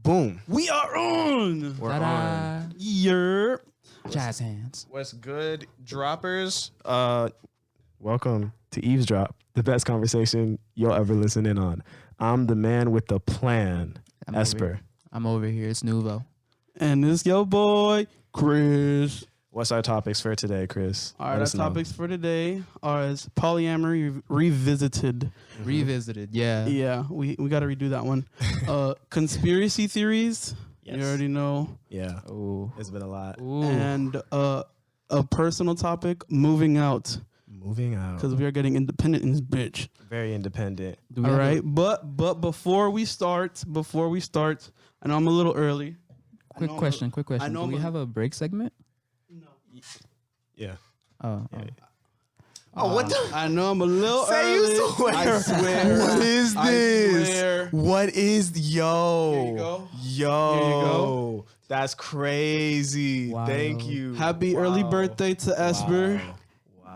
Boom. We are on. We're Ta-da. on. Yerp. Jazz hands. What's good, droppers? Welcome to Eavesdrop, the best conversation you'll ever listen in on. I'm the man with the plan, Esper. I'm over here. It's Nuveaux. And this your boy, Chris. What's our topics for today, Chris? All right, our topics for today are as polyamory revisited. Revisited, yeah. Yeah, we got to redo that one. Conspiracy theories. Yes. You already know. Yeah. Ooh. It's been a lot. Ooh. And a personal topic, moving out. Moving out. Because we are getting independent in this bitch. Very independent. Do we All have right, but before we start, I know I'm a little early. Quick question. I know Do we have a break segment? No. Yeah. Oh. Yeah. Oh, what the? I know I'm a little Say early. you swear. I swear. What is I this? swear. What is yo? Here you go. Yo. Here you go. That's crazy. Wow. Thank you. Happy early Wow. birthday to Esper. Wow.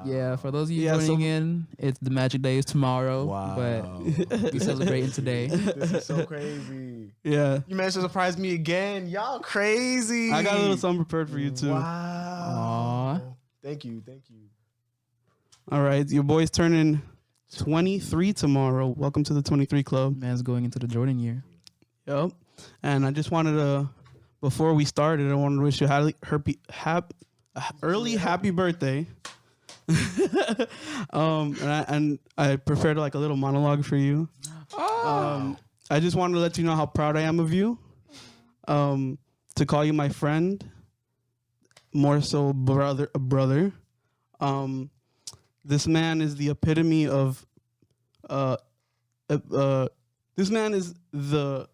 Yeah, for those of you Yeah, joining so- in, it's the magic day is tomorrow. Wow. But we celebrating today. This is so crazy. Yeah. You managed to surprise me again. Y'all crazy. I got a little something prepared for you too. Wow. Aw. Thank you. Thank you. All right, your boy's turning 23 tomorrow. Welcome to the 23 Club. Man's going into the Jordan year. Yep. And I just wanted to, before we started, I wanted to wish you early happy birthday. And I prepared like a little monologue for you. I just wanted to let you know how proud I am of you. To call you my friend, more so brother. This man is the epitome of this man is the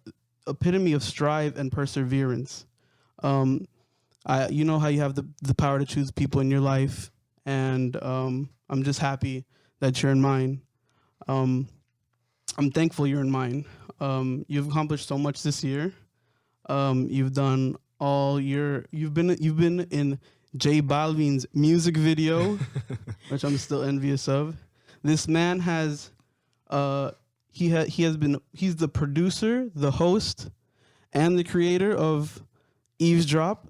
epitome of strive and perseverance. You know how you have the power to choose people in your life, and I'm just happy that you're in mine. I'm thankful you're in mine. You've accomplished so much this year. You've done you've been in J Balvin's music video, which I'm still envious of. This man has he's the producer, the host, and the creator of Eavesdrop.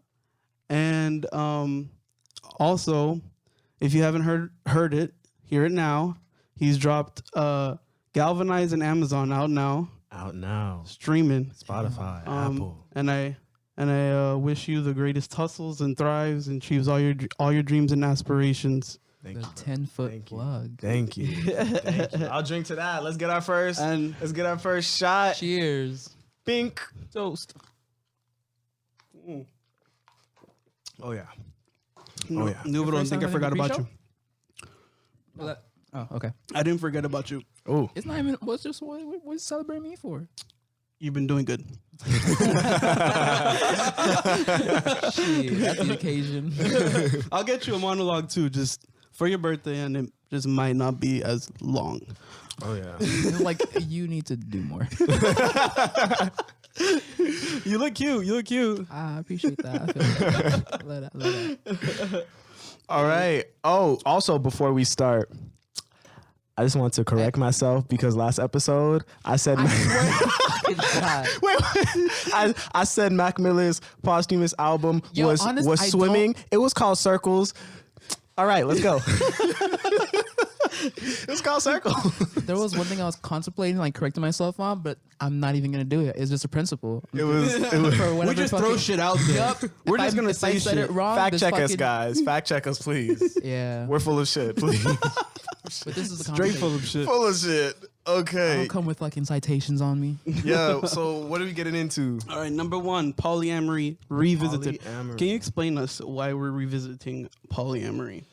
And also, if you haven't heard it, hear it now. He's dropped Galvanize and Amazon out now. Out now. Streaming. Spotify, Apple. And I wish you the greatest hustles and thrives and achieves all your dreams and aspirations. Thank The you. 10-foot Thank you. plug. Thank you. Thank you. I'll drink to that. Let's get our first shot. Cheers. Pink. Toast. Oh yeah. No, yeah. Nuveaux, don't First think I time forgot having a about you. pre-show? Oh, okay. I didn't forget about you. Oh. It's not even. What's just what's celebrating me for? You've been doing good. Shit, that's the occasion. I'll get you a monologue too, just for your birthday, and it just might not be as long. Oh yeah. It's like you need to do more. You look cute. You look cute. I appreciate that. I feel that. Love that. All right. Oh, also before we start, I just want to correct myself because last episode I said God. I said Mac Miller's posthumous album Yo, was honest, I Swimming. It was called Circles. All right, let's go. It was called Circle. There was one thing I was contemplating, like correcting myself on, but I'm not even gonna do it. It's just a principle. It was For whatever We just throw shit out there. Yup. We're If just I- gonna if I say said shit. it wrong. fact this check us, fucking- guys. Fact check us, please. Yeah. We're full of shit, please. But this is the Straight full conversation. of shit. Full of shit. I Okay. don't come with fucking citations on me. Yeah. So what are we getting into? All right, number one, polyamory revisited. Polyamory. Can you explain us why we're revisiting polyamory?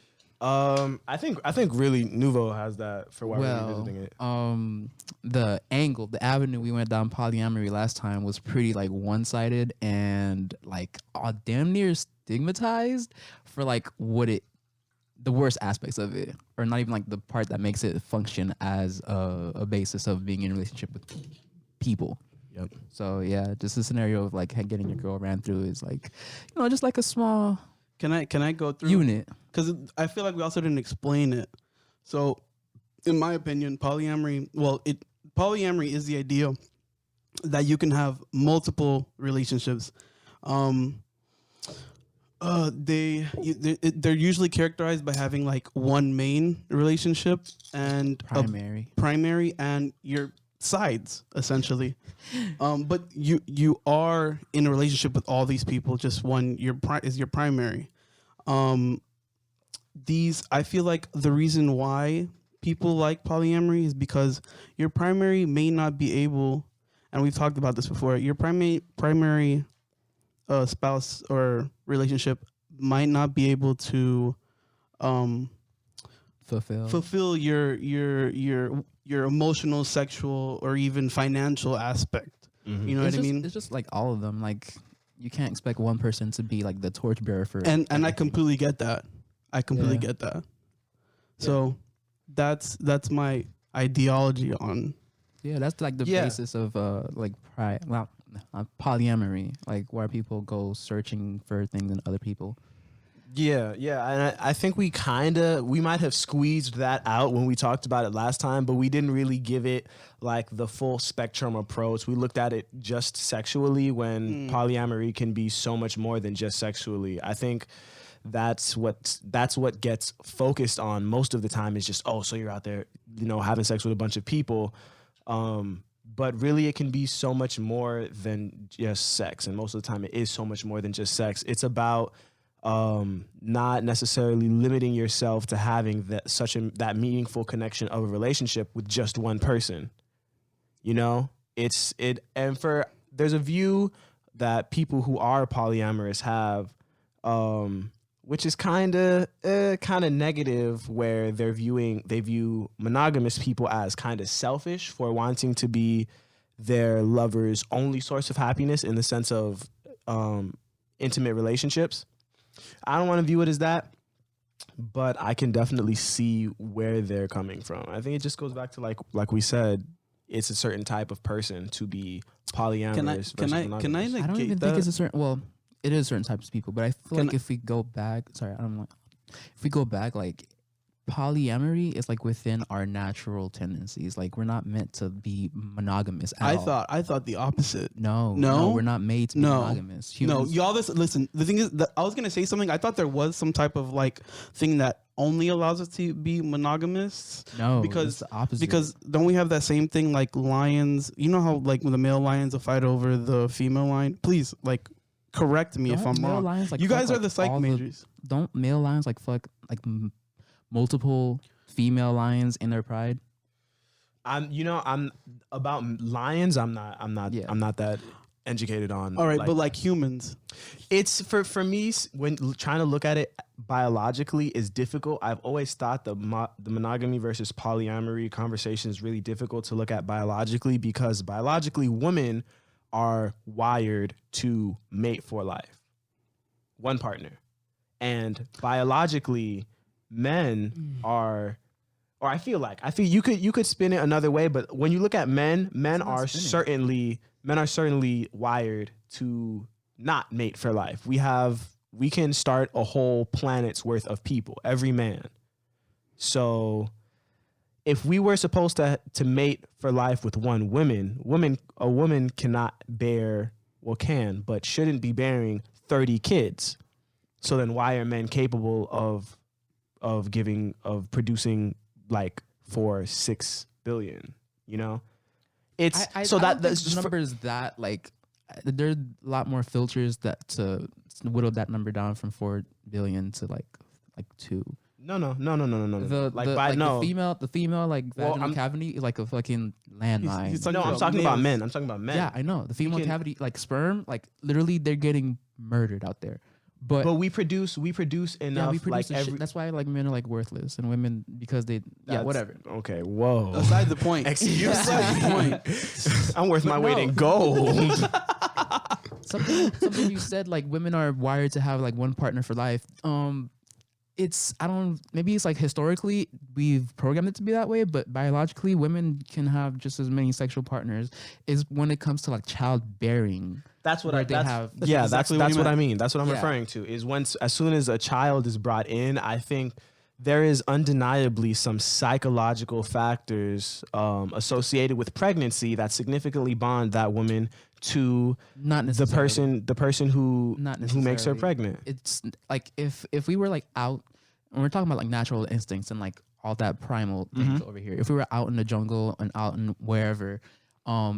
I think really Nuveaux has that for why we're revisiting it. The angle, the avenue we went down polyamory last time was pretty like one-sided and like damn near stigmatized for like the worst aspects of it, or not even like the part that makes it function as a basis of being in a relationship with people. Yep. So yeah, just the scenario of like getting your girl ran through is like, just like a small Can I go through unit. Because I feel like we also didn't explain it. So, in my opinion, polyamory is the idea that you can have multiple relationships. They're usually characterized by having like one main relationship and primary and your sides essentially. But you are in a relationship with all these people. Just one is your primary. I feel like the reason why people like polyamory is because your primary may not be able, and we've talked about this before, your primary spouse or relationship might not be able to fulfill your emotional, sexual, or even financial aspect. Mm-hmm. You know what I mean? It's just like all of them. Like you can't expect one person to be like the torchbearer for. And I completely get that. Get that. So that's my ideology on. Yeah, that's like the basis of polyamory, like where people go searching for things in other people. Yeah, and I think we might have squeezed that out when we talked about it last time, but we didn't really give it like the full spectrum approach. We looked at it just sexually when polyamory can be so much more than just sexually. I think that's what gets focused on most of the time is just, so you're out there, having sex with a bunch of people. But really it can be so much more than just sex. And most of the time it is so much more than just sex. It's about not necessarily limiting yourself to having that meaningful connection of a relationship with just one person. There's a view that people who are polyamorous have, which is kind of negative, where they view monogamous people as kind of selfish for wanting to be their lover's only source of happiness in the sense of intimate relationships. I don't want to view it as that, but I can definitely see where they're coming from. I think it just goes back to like we said, it's a certain type of person to be polyamorous. Can I I don't even think it's a certain. Well, it is certain types of people, but I feel like if we go back, if we go back, like polyamory is like within our natural tendencies. Like we're not meant to be monogamous. I thought the opposite. No, we're not made to be monogamous. Humans. No, y'all. Listen. The thing is that I was gonna say something. I thought there was some type of like thing that only allows us to be monogamous. No, because it's the opposite. Because don't we have that same thing like lions? You know how like when the male lions will fight over the female lion? Please, like, correct me if I'm wrong. Lions, like, you guys are like the psych majors. Don't male lions like fuck like multiple female lions in their pride? I'm about lions. I'm not that educated on. All right, but like humans, it's for me when trying to look at it biologically is difficult. I've always thought the monogamy versus polyamory conversation is really difficult to look at biologically, because biologically women are wired to mate for life, one partner, and biologically men are, or I feel you could spin it another way, but when you look at men are certainly wired to not mate for life. We can start a whole planet's worth of people, every man. So if we were supposed to mate for life with a woman cannot bear, can, but shouldn't be bearing 30 kids. So then why are men capable of producing like 4-6 billion, It's that's numbers that like there's a lot more filters that to whittle that number down from 4 billion to like 2. No. The female like vaginal cavity is like a fucking landmine. I'm talking about men. Yeah, I know. The female cavity, like sperm, like literally they're getting murdered out there. But we produce enough. Yeah, we produce that's why like men are like worthless and women because whatever. Okay, whoa. Aside the point. Excuse me. I'm worth my weight in gold. something you said, like women are wired to have like one partner for life. Maybe it's like historically we've programmed it to be that way, but biologically women can have just as many sexual partners. Is when it comes to like childbearing. That's what That's what I mean. That's what I'm referring to. Is as soon as a child is brought in, I think there is undeniably some psychological factors associated with pregnancy that significantly bond that woman to Not the necessarily. person who Not makes her necessarily. pregnant. It's like if we were like out, and we're talking about like natural instincts and like all that primal things over here. If we were out in the jungle and out in wherever,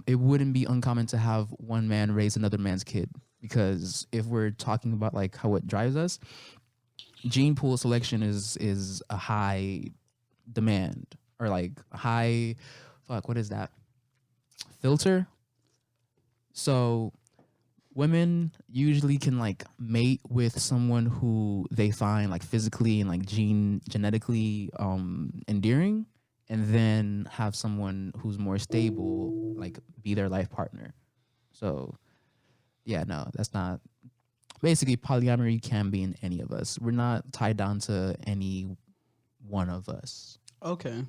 it wouldn't be uncommon to have one man raise another man's kid, because if we're talking about like how it drives us, gene pool selection is a high demand, or like high, what is that, filter. So women usually can like mate with someone who they find like physically and like genetically endearing, and then have someone who's more stable like be their life partner. So yeah, no, that's not. Basically, polyamory can be in any of us. We're not tied down to any one of us. Okay.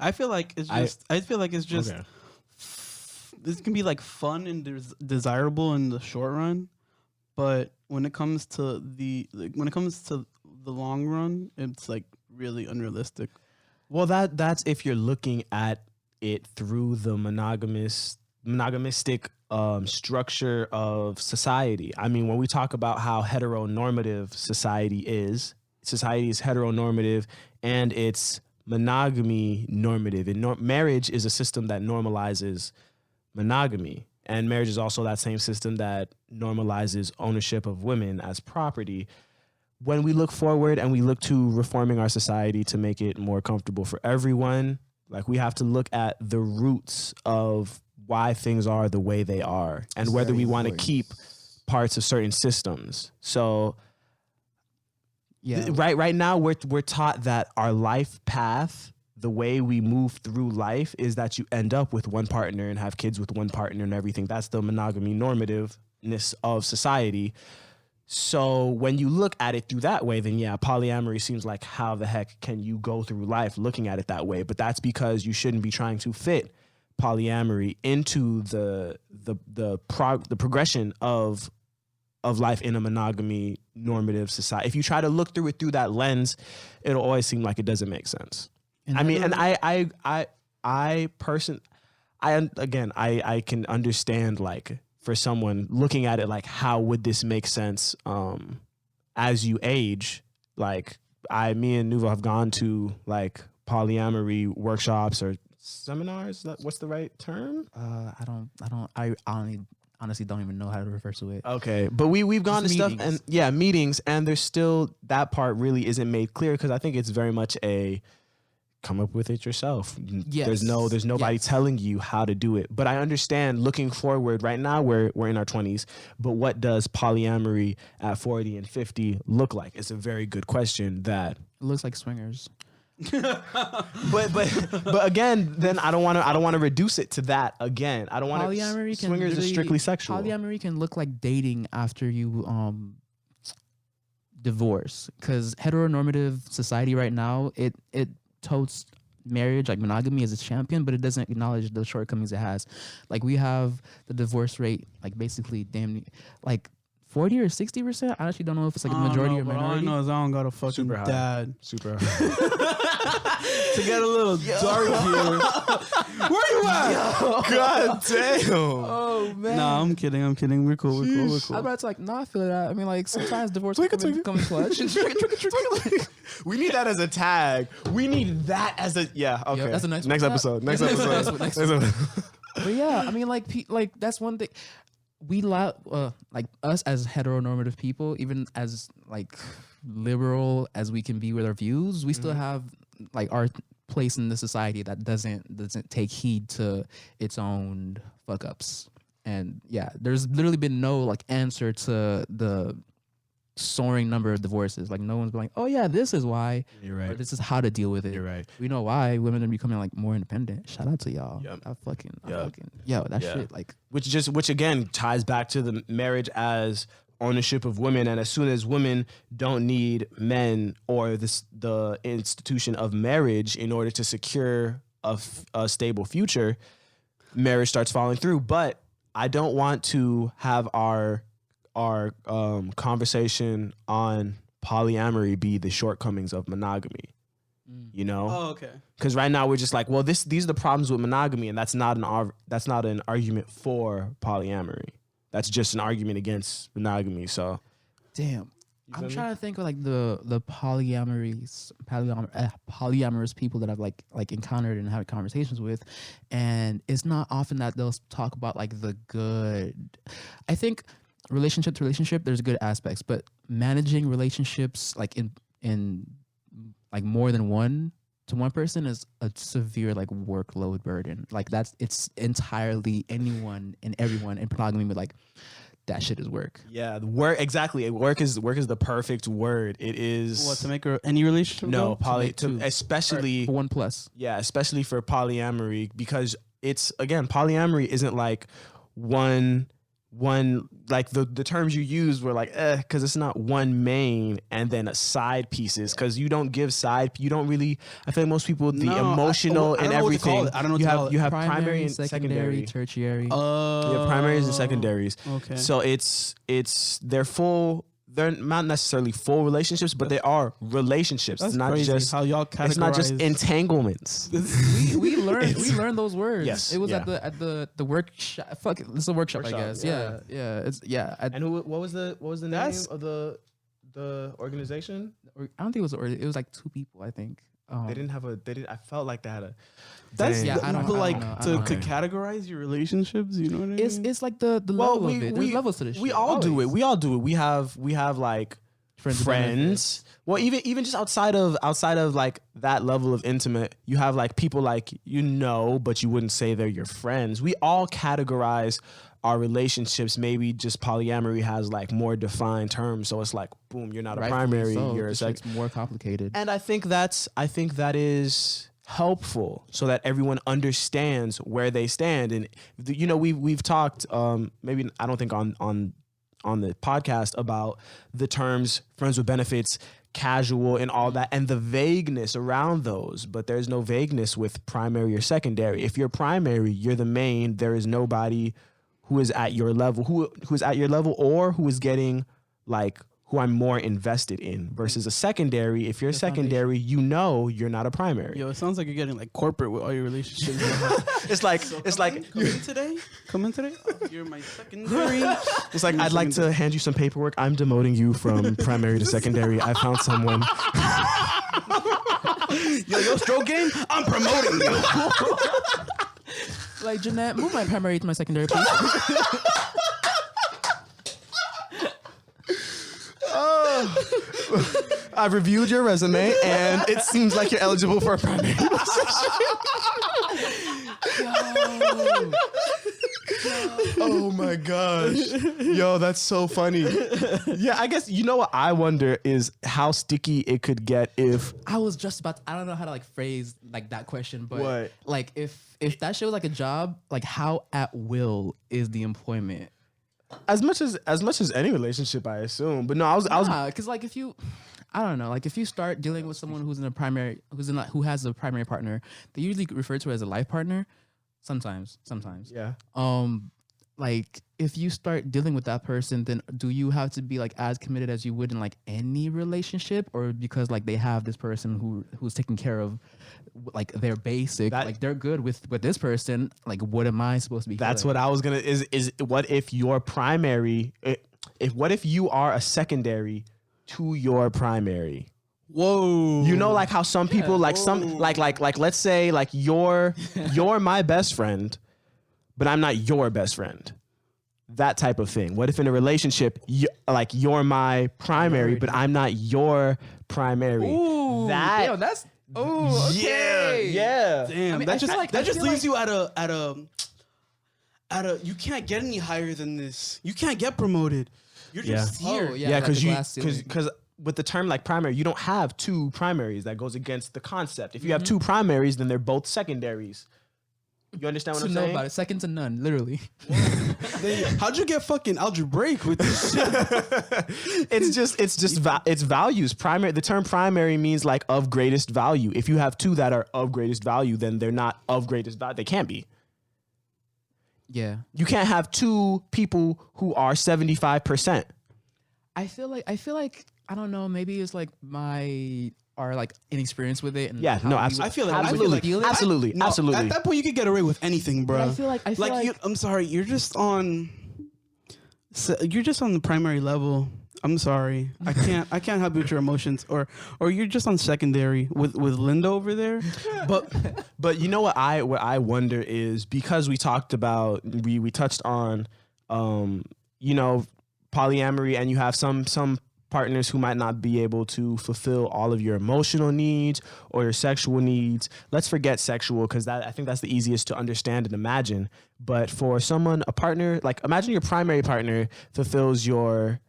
I feel like it's just. I feel like it's just. Okay. This can be like fun and desirable in the short run, but when it comes to the long run, it's like really unrealistic. Well, that's if you're looking at it through the monogamistic structure of society. I mean, when we talk about how heteronormative society is heteronormative and it's monogamy normative. And marriage is a system that normalizes monogamy. And marriage is also that same system that normalizes ownership of women as property. When we look forward and we look to reforming our society to make it more comfortable for everyone, like we have to look at the roots of why things are the way they are and whether we want to keep parts of certain systems. So Yeah. right now we're taught that our life path, the way we move through life, is that you end up with one partner and have kids with one partner and everything. That's the monogamy normativeness of society. So when you look at it through that way, then yeah, polyamory seems like, how the heck can you go through life looking at it that way? But that's because you shouldn't be trying to fit polyamory into the progression of life in a monogamy normative society. If you try to look through it through that lens, it'll always seem like it doesn't make sense. And I mean, and I can understand, like, for someone looking at it like, how would this make sense as you age? Like, me and Nuveaux have gone to like polyamory workshops or seminars. What's the right term? I honestly don't even know how to refer to it. Okay, but we've gone to Just stuff meetings. and meetings, and there's still that part really isn't made clear, because I think it's very much a come up with it yourself. Yes. There's nobody telling you how to do it. But I understand looking forward. Right now we're in our 20s, but what does polyamory at 40 and 50 look like? It's a very good question. That It looks like swingers. but again, then I don't want to reduce it to that again. I don't want Polyamory can swingers are literally- strictly sexual. Polyamory can look like dating after you divorce, because heteronormative society right now, it totes marriage, like monogamy, as its champion, but it doesn't acknowledge the shortcomings it has. Like, we have the divorce rate, like basically like 40 or 60%. I actually don't know if it's like a majority or All I minority. know is I don't got a fucking Super high. dad. Super. To get a little dark here. Where you at? God damn. Oh man. Nah, I'm kidding. We're cool. I'm about to like, no, I feel that. I mean, like, sometimes divorce come in clutch. We need that as a tag. We need that as a Okay, that's the next one. episode. Next episode. Next Next episode. But yeah, I mean, like, that's one thing. We like, us as heteronormative people, even as like liberal as we can be with our views, we still have like our place in the society that doesn't take heed to its own fuck ups. And yeah, there's literally been no like answer to the soaring number of divorces. Like, no one's been like, oh yeah, this is why. You're Or right. this is how to deal with it. You're right. We know why women are becoming like more independent. Shout out to y'all. Yep. I fucking Yep. that Yeah. shit, like, Which again ties back to the marriage as ownership of women. And as soon as women don't need men or the institution of marriage in order to secure a stable future, marriage starts falling through. But I don't want to have our conversation on polyamory be the shortcomings of monogamy. You know? Oh, okay. Because right now we're just like, well, these are the problems with monogamy, and that's not an argument for polyamory. That's just an argument against monogamy. So, Damn. feel I'm me? trying to think of like the polyamorous people that I've like encountered and had conversations with, and it's not often that they'll talk about like the good. I think relationship to relationship, there's good aspects, but managing relationships like in like more than one to one person is a severe like workload burden. Like it's entirely anyone and everyone in polygamy, but like that shit is work. yeah, the work exactly. Work is the perfect word. It is What, to make any relationship? no go? especially For 1+. yeah, especially for polyamory, because it's again, polyamory isn't like one like the terms you used were like because it's not one main and then a side pieces, because you don't really, I feel like most people the emotional and everything, I don't know what to call it. you have primary and secondary. tertiary. You have primaries and secondaries. Okay. So they're not necessarily full relationships, but they are relationships. That's it's not crazy just how y'all categorize. it's not just entanglements. we learned those words. Yes, It was yeah. at the workshop. Fuck it, it's a workshop, I Workshop, guess. yeah. Yeah. It's And what was the name That's- of the organization? I don't think it was like 2 people, I think. They didn't have I felt like they had a. That's Dang. Yeah, I don't- but I like don't know. I to don't know. categorize your relationships. You know what I mean? It's like the Well, level of it. There's levels to this. we shit, all do it. always. We all do it. We have like Friends with friends. Well, even just outside of like that level of intimate, you have like people like but you wouldn't say they're your friends. We all categorize our relationships. Maybe just polyamory has like more defined terms, so it's like boom, you're not a Rightfully primary, so. you're a This sec. shit's more complicated. And I think that is helpful so that everyone understands where they stand. And we've talked maybe I don't think on the podcast about the terms friends with benefits, casual, and all that, and the vagueness around those. But there's no vagueness with primary or secondary. If you're primary, you're the main. There is nobody who is at your level, who is at your level, or who is getting like who I'm more invested in, versus a secondary. If you're a secondary, you're not a primary. Yo, it sounds like you're getting like corporate with all your relationships. It's like Come in today. Oh, you're my secondary. it's like I'd like to hand you some paperwork. I'm demoting you from primary to secondary. I found someone. Yo, stroke game. I'm promoting you. Like, Jeanette, move my primary to my secondary, please. I've reviewed your resume, and it seems like you're eligible for a primary position. Oh my gosh. Yo, that's so funny. Yeah, I guess what I wonder is how sticky it could get if I was just about I don't know how to like phrase like that question, but What? like if that shit was like a job, like how at will is the employment? as much as any relationship, I assume. But no, I was Because like if you, I don't know, like if you start dealing with someone who has a primary partner, they usually refer to it as a life partner. Sometimes. yeah. Like if you start dealing with that person, then do you have to be like as committed as you would in like any relationship, or because like they have this person who's taking care of like their basic, like they're good with this person, like what am I supposed to be? That's feeling? what I was gonna is what if your primary what if you are a secondary to your primary? Whoa. Like how some people like some like let's say like you're my best friend, but I'm not your best friend. That type of thing. What if in a relationship you're my primary, but I'm not your primary? Ooh, damn, that's okay. Yeah. Damn, I mean, that I just feel like- that I just feel leaves like- you at a you can't get any higher than this. You can't get promoted. You're just here. Oh, yeah. Yeah, like the because glass ceiling. because with the term like primary, you don't have two primaries. That goes against the concept. If you have two primaries, then they're both secondaries. You understand what to I'm know saying? about it, second to none, literally. How'd you get fucking algebraic with this shit? It's values. Primary. The term primary means like of greatest value. If you have two that are of greatest value, then they're not of greatest value. They can't be. Yeah, You can't have two people who are 75%. I feel like I don't know. Maybe it's like our like inexperience with it. And Yeah, how no, we would- I feel like- how we absolutely, would feel it. absolutely, No, absolutely. At that point, you could get away with anything, bro. But I feel like I'm sorry, you're just on the primary level. I'm sorry, I can't help you with your emotions, or you're just on secondary with Linda over there. But you know what I wonder is, because we talked about, we touched on polyamory, and you have some partners who might not be able to fulfill all of your emotional needs or your sexual needs. Let's forget sexual, because I think that's the easiest to understand and imagine. But for someone, a partner, like imagine your primary partner fulfills your.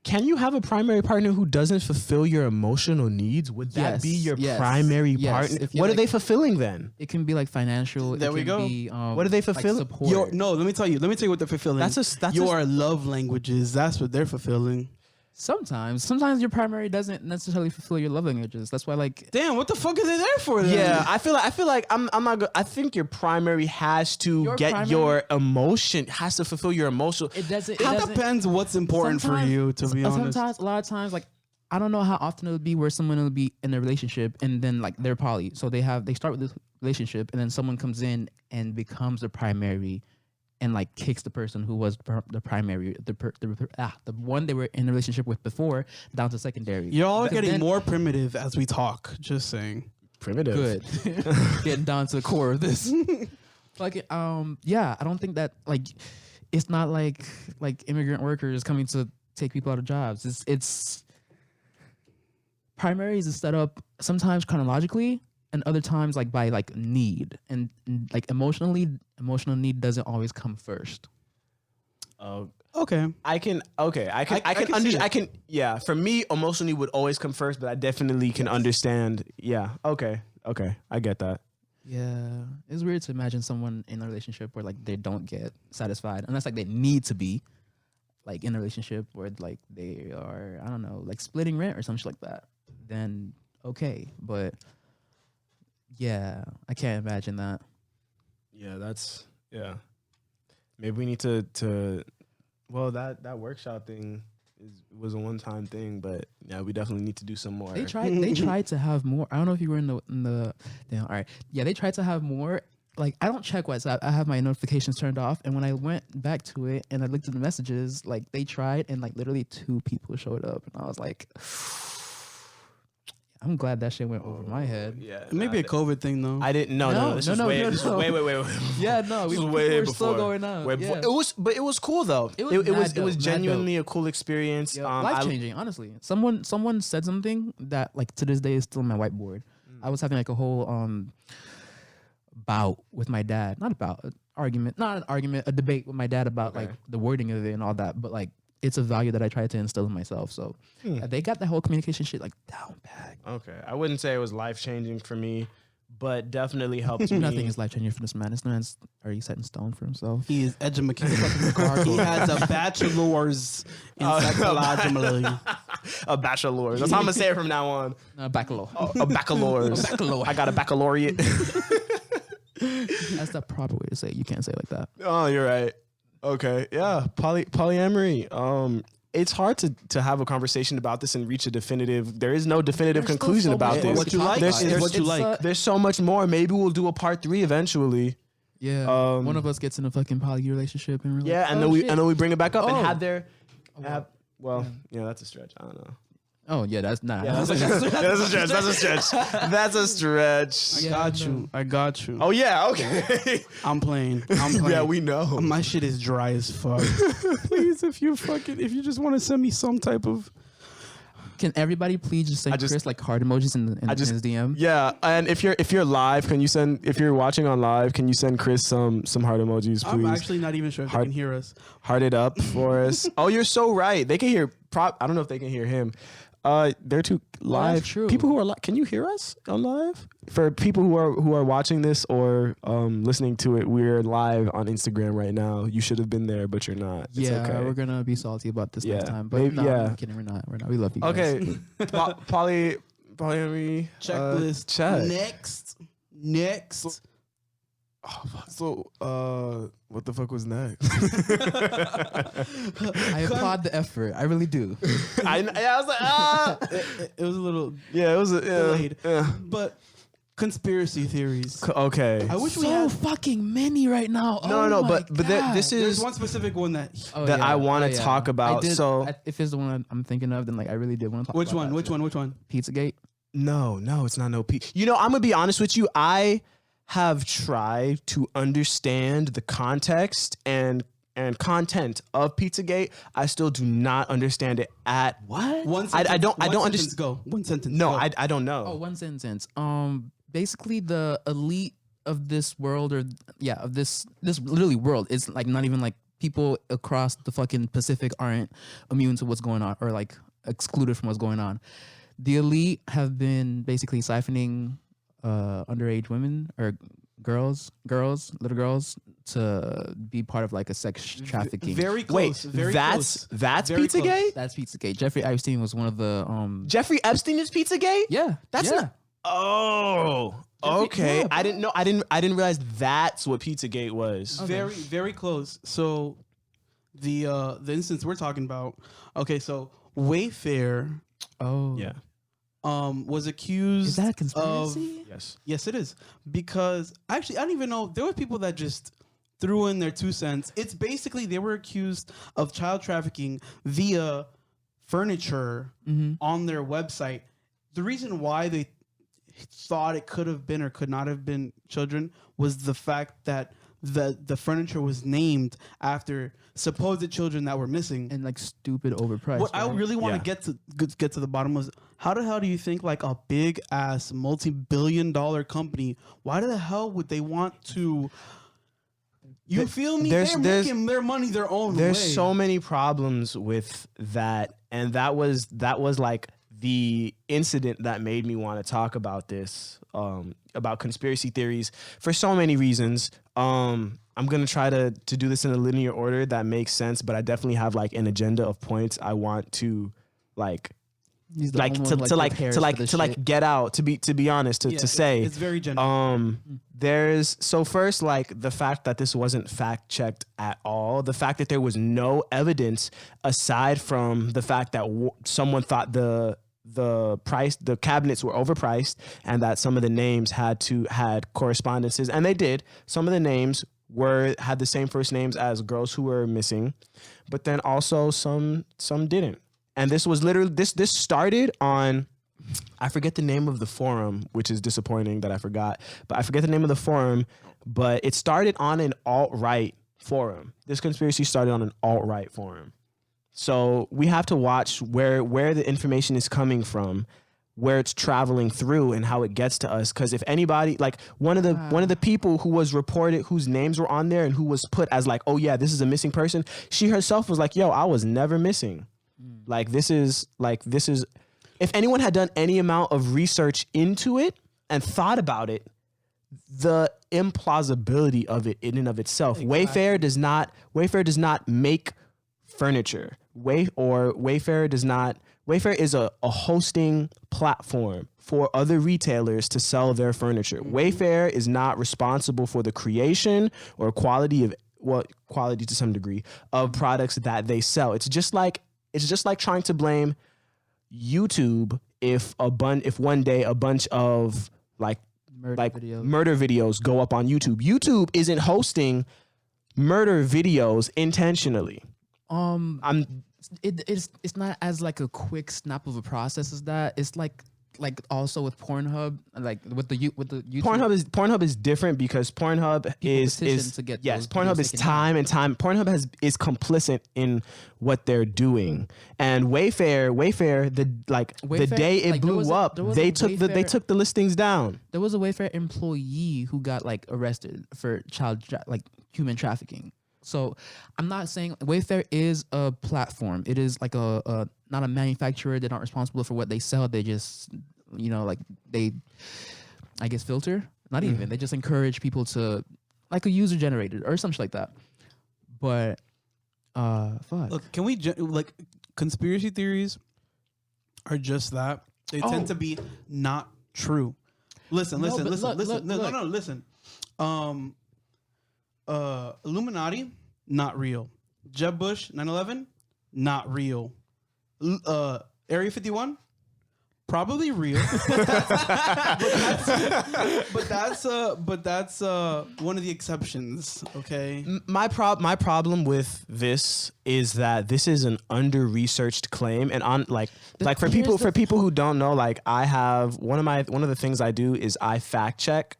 Can you have a primary partner who doesn't fulfill your emotional needs? Would that be your primary partner? What are they fulfilling then? It can be like financial. There it we can go. Be, What are they fulfilling? Like support. Let me tell you what they're fulfilling. That's your love languages. That's what they're fulfilling. Sometimes your primary doesn't necessarily fulfill your love languages. That's why, like, Damn, what the fuck are they there for then? Yeah, I feel like I'm not I think your primary has to your emotion, has to fulfill your emotional. it doesn't. It depends what's important for you, to be honest. Sometimes, a lot of times, like, I don't know how often it would be where someone will be in a relationship and then like they're poly, so they start with this relationship and then someone comes in and becomes the primary. And like kicks the person who was the primary, the one they were in a relationship with before, down to secondary. Y'all getting more primitive as we talk. Just saying. Primitive. Good. Getting down to the core of this. Like, yeah, I don't think that, like, it's not like immigrant workers coming to take people out of jobs. It's primaries is set up sometimes chronologically, and other times like by like need, and like emotional need doesn't always come first. Okay. I can understand. Yeah, for me, emotional need would always come first, but I definitely can understand. Yeah. Okay. I get that. Yeah, it's weird to imagine someone in a relationship where like they don't get satisfied unless like they need to be, like in a relationship where like they are, I don't know, like splitting rent or something like that. Then okay, but yeah, I can't imagine that. Yeah, maybe we need to well, that workshop thing was a one-time thing, but yeah, we definitely need to do some more. They tried to have more. I don't know if you were in the damn, all right. Yeah, they tried to have more. Like, I don't check WhatsApp. I have my notifications turned off, and when I went back to it and I looked at the messages, like they tried, and like literally 2 people showed up, and I was like, I'm glad that shit went over my head. Yeah, Maybe a COVID thing though. I didn't. No. This was way. Yeah, no, this was we way were before. still going on. Yeah. It was cool though. It was it was mad genuinely a cool experience. Yeah, life changing, honestly. Someone said something that like to this day is still on my whiteboard. I was having like a whole bout with my dad. Not a debate with my dad about like the wording of it and all that, but like it's a value that I try to instill in myself. So they got the whole communication shit like down pat. Okay, I wouldn't say it was life changing for me, but definitely helped me. Nothing is life changing for this man. This man's already set in stone for himself. He is educated. He has a bachelor's in psychology. A bachelor's. That's how I'm gonna say it from now on. Baccalaureate. A baccalaureate. I got a baccalaureate. That's the proper way to say it. You can't say it like that. Oh, you're right. Okay, yeah, polyamory. It's hard to have a conversation about this and reach a definitive. There is no definitive conclusion about this. What you like is what you like. There's so much more. Maybe we'll do a part 3 eventually. Yeah, one of us gets in a fucking poly relationship and we're like, and then we bring it back up and have their. That's a stretch. I don't know. Oh yeah, that's not. Yeah, that's a stretch. That's a stretch. I got you. Oh yeah, okay. I'm playing. Yeah, we know. My shit is dry as fuck. Please, if you just want to send me some type of. Can everybody please just send Chris like heart emojis in his DM? Yeah, and if you're live, if you're watching on live, can you send Chris some heart emojis, please? I'm actually not even sure if they can hear us. Heart it up for us. Oh, you're so right. They can hear. I don't know if they can hear him. They're too live. That's true. People who are can you hear us on live? For people who are watching this or listening to it, we're live on Instagram right now. You should have been there, but you're not. It's okay. We're gonna be salty about this next time. But maybe, I'm kidding. We're not. We love you guys. Okay. Polyamory Checklist. check. Next. So, what the fuck was next? I applaud the effort. I really do. I was like, ah. It was a little Yeah, it was delayed. yeah. But conspiracy theories. Okay. I wish we So had. fucking many right now. No, Oh my but God. this There's is one specific one that. that I wanna talk about, so- if it's the one I'm thinking of, then like I really did want to talk Which about one? that Which too. one? Which one? Pizzagate. no, it's not no P. You know, I'm gonna be honest with you. I have tried to understand the context and content of Pizzagate. I still do not understand it at what. One I sentence, don't one sentence, understand. Go. One sentence. No, go. I don't know. Oh, one sentence. Basically the elite of this world, or of this literally world, is like not even like people across the fucking Pacific aren't immune to what's going on, or like excluded from what's going on. The elite have been basically siphoning underage women or little girls to be part of like a sex trafficking. Very Wait, close. Very that's close. that's Very close. Pizzagate. That's Pizzagate. Jeffrey Epstein was one of the Jeffrey Epstein is Pizzagate. Yeah, That's yeah. not. Oh, okay. yeah, I didn't know. I didn't realize that's what Pizzagate was. Very, very close. So the instance we're talking about. Okay, so Wayfair Oh, Yeah. Was accused Is that a of conspiracy? Yes. yes, it is, because actually I don't even know, there were people that just threw in their 2 cents. It's basically they were accused of child trafficking via furniture on their website. The reason why they thought it could have been or could not have been children was the fact that the furniture was named after supposed children that were missing. And like stupid overpriced. What I right? really want Yeah. to get to the bottom was, how the hell do you think like a big ass multi-billion-dollar company, why the hell would they want to? You feel me? there's- They're there's- making their money their own There's way. so many problems with that, and that was like the incident that made me want to talk about this, about conspiracy theories, for so many reasons. I'm gonna try to do this in a linear order that makes sense, but I definitely have like an agenda of points I want to like He's the like only to one, to like prepares to for like this to like shit. get out, to be honest, Yeah, to say it's very general. there's so first, like the fact that this wasn't fact checked at all, the fact that there was no evidence aside from the fact that someone thought the cabinets were overpriced, and that some of the names had correspondences, and they did. Some of the names had the same first names as girls who were missing, but then also some didn't. And this was literally this started on, I forget the name of the forum, which is disappointing that I forgot, but I forget the name of the forum, but it started on an alt-right forum. This conspiracy started on an alt-right forum. So we have to watch where the information is coming from, where it's traveling through, and how it gets to us. Because if anybody, like one of the people who was reported, whose names were on there and who was put as like, oh yeah, this is a missing person, she herself was like, yo, I was never missing. Like this is if anyone had done any amount of research into it and thought about it, the implausibility of it in and of itself. Exactly. Wayfair does not make furniture. Wayfair is a hosting platform for other retailers to sell their furniture. Wayfair is not responsible for the creation or quality to some degree of products that they sell. It's just like trying to blame YouTube if one day a bunch of murder videos go up on YouTube. YouTube isn't hosting murder videos intentionally. It's not as like a quick snap of a process as that. It's like also with Pornhub, like with the YouTube. Pornhub is different because Pornhub is to get those Pornhub videos is taken time and time. Pornhub is complicit in what they're doing, and Wayfair the day it like, there blew was a- up, there was they a took Wayfair- the listings down. There was a Wayfair employee who got like arrested for human trafficking. So I'm not saying Wayfair is a platform. It is like a not a manufacturer. They're not responsible for what they sell. They just, they, I guess, filter. Not even. They just encourage people to, like a user generated or something like that. But, fuck. Look, can we conspiracy theories are just that. They tend to be not true. Listen. No, but Listen. look. No. Listen. Illuminati, not real. Jeb Bush, 9/11, not real. Area 51, probably real. but that's one of the exceptions. Okay. My problem with this is that this is an under researched claim, and on like for people who don't know, like I have one of the things I do is I fact check.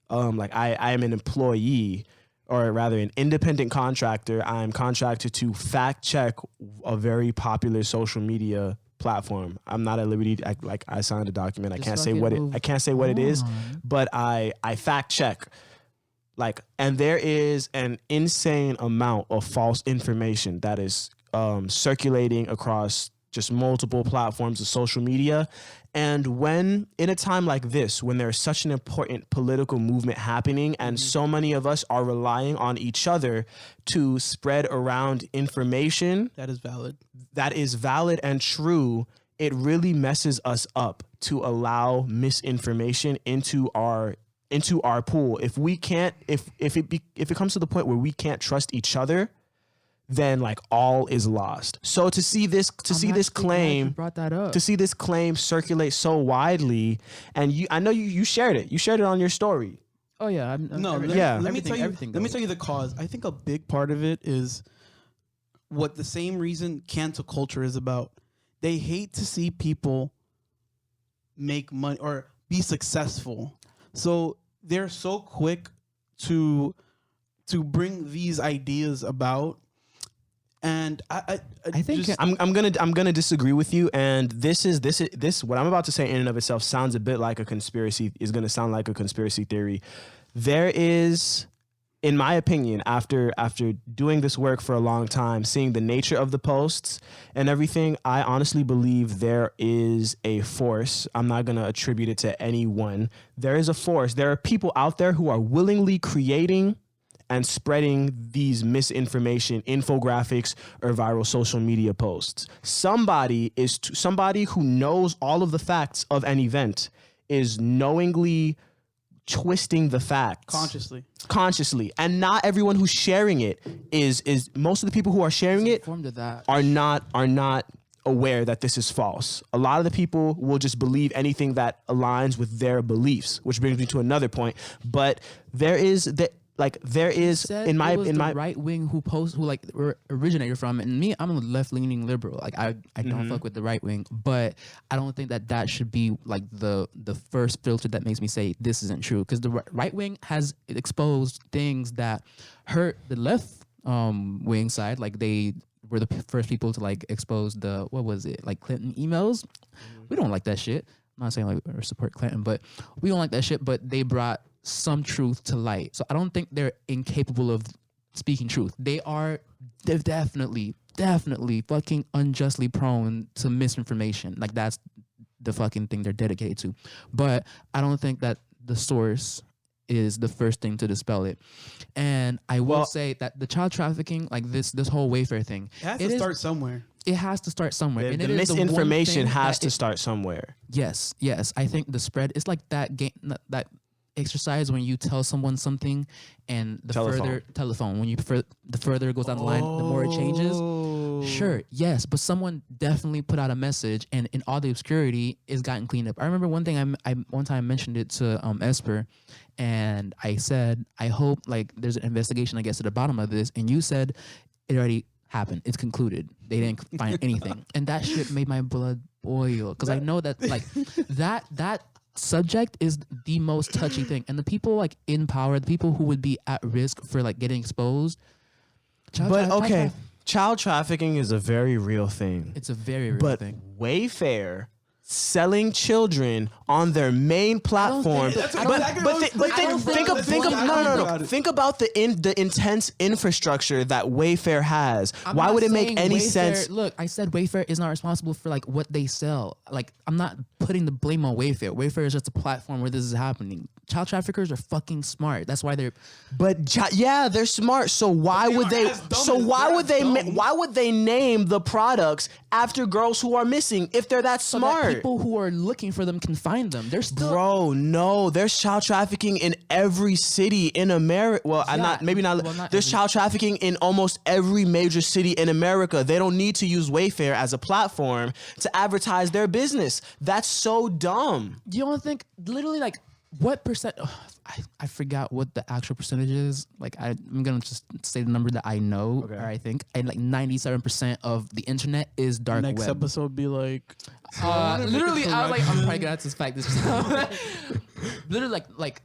Like I am an employee, or rather an independent contractor. I'm contracted to fact check a very popular social media platform. I'm not at liberty. I signed a document. I can't say what it is, but I fact check. Like, and there is an insane amount of false information that is circulating across just multiple platforms of social media. And when in a time like this, when there's such an important political movement happening and so many of us are relying on each other to spread around information That is valid and true, it really messes us up to allow misinformation into our pool. If it comes to the point where we can't trust each other, then like all is lost. So to see this claim circulate so widely, and I know you shared it on your story. Oh yeah, let me tell you the cause. I think a big part of it is what the same reason cancel culture is about. They hate to see people make money or be successful, so they're so quick to bring these ideas about. And I think I'm gonna disagree with you. And this what I'm about to say in and of itself sounds a bit like a conspiracy. Is going to sound like a conspiracy theory. There is, in my opinion, after doing this work for a long time, seeing the nature of the posts and everything, I honestly believe there is a force. I'm not gonna attribute it to anyone. There is a force. There are people out there who are willingly creating and spreading these misinformation, infographics, or viral social media posts. Somebody who knows all of the facts of an event is knowingly twisting the facts consciously, and not everyone who's sharing it is most of the people who are sharing it are not aware that this is false. A lot of the people will just believe anything that aligns with their beliefs, which brings me to another point. But there is the right wing who originated from it. And me, I'm a left leaning liberal. Like I don't fuck with the right wing, but I don't think that should be like the first filter that makes me say this isn't true, because the right wing has exposed things that hurt the left wing side. Like they were the first people to like expose the Clinton emails. We don't like that shit. I'm not saying like or support Clinton, but we don't like that shit. But they brought some truth to light. So I don't think they're incapable of speaking truth. They're definitely fucking unjustly prone to misinformation. Like that's the fucking thing they're dedicated to. But I don't think that the source is the first thing to dispel it. And I will say that the child trafficking, like this whole Wayfair thing, it has to start somewhere. It has to start somewhere. The misinformation has to start somewhere. Yes. I think the spread is like that game, that exercise when you tell someone something and the further it goes down the line, the more it changes. Sure, yes, but someone definitely put out a message, and in all the obscurity, it's gotten cleaned up. I remember one thing I one time mentioned it to Esper, and I said, I hope like there's an investigation that gets to the bottom of this, and you said it already happened. It's concluded. They didn't find anything, and that shit made my blood boil, because I know that like that subject is the most touchy thing, and the people like in power, the people who would be at risk for like getting exposed. Child trafficking is a very real thing. It's a very real thing. Wayfair selling children on their main platform. Think about the intense infrastructure that Wayfair has. Why would it make any sense? Look, I said Wayfair is not responsible for like what they sell. Like I'm not putting the blame on Wayfair. Wayfair is just a platform where this is happening. child traffickers are fucking smart. That's why they're. But they're smart. So why would they? So why would they? Why would they name the products after girls who are missing if they're that So smart? that people who are looking for them can find them. They're still. Bro, no. There's child trafficking in every city in America. Well, there's child trafficking in almost every major city in America. They don't need to use Wayfair as a platform to advertise their business. That's so dumb. You don't think literally like what percent? I forgot what the actual percentage is. Like I'm gonna just say the number that I know or I think, and like 97% of the internet is dark web. Next episode be like, literally, I was like, I'm probably gonna have to spike this. Literally, like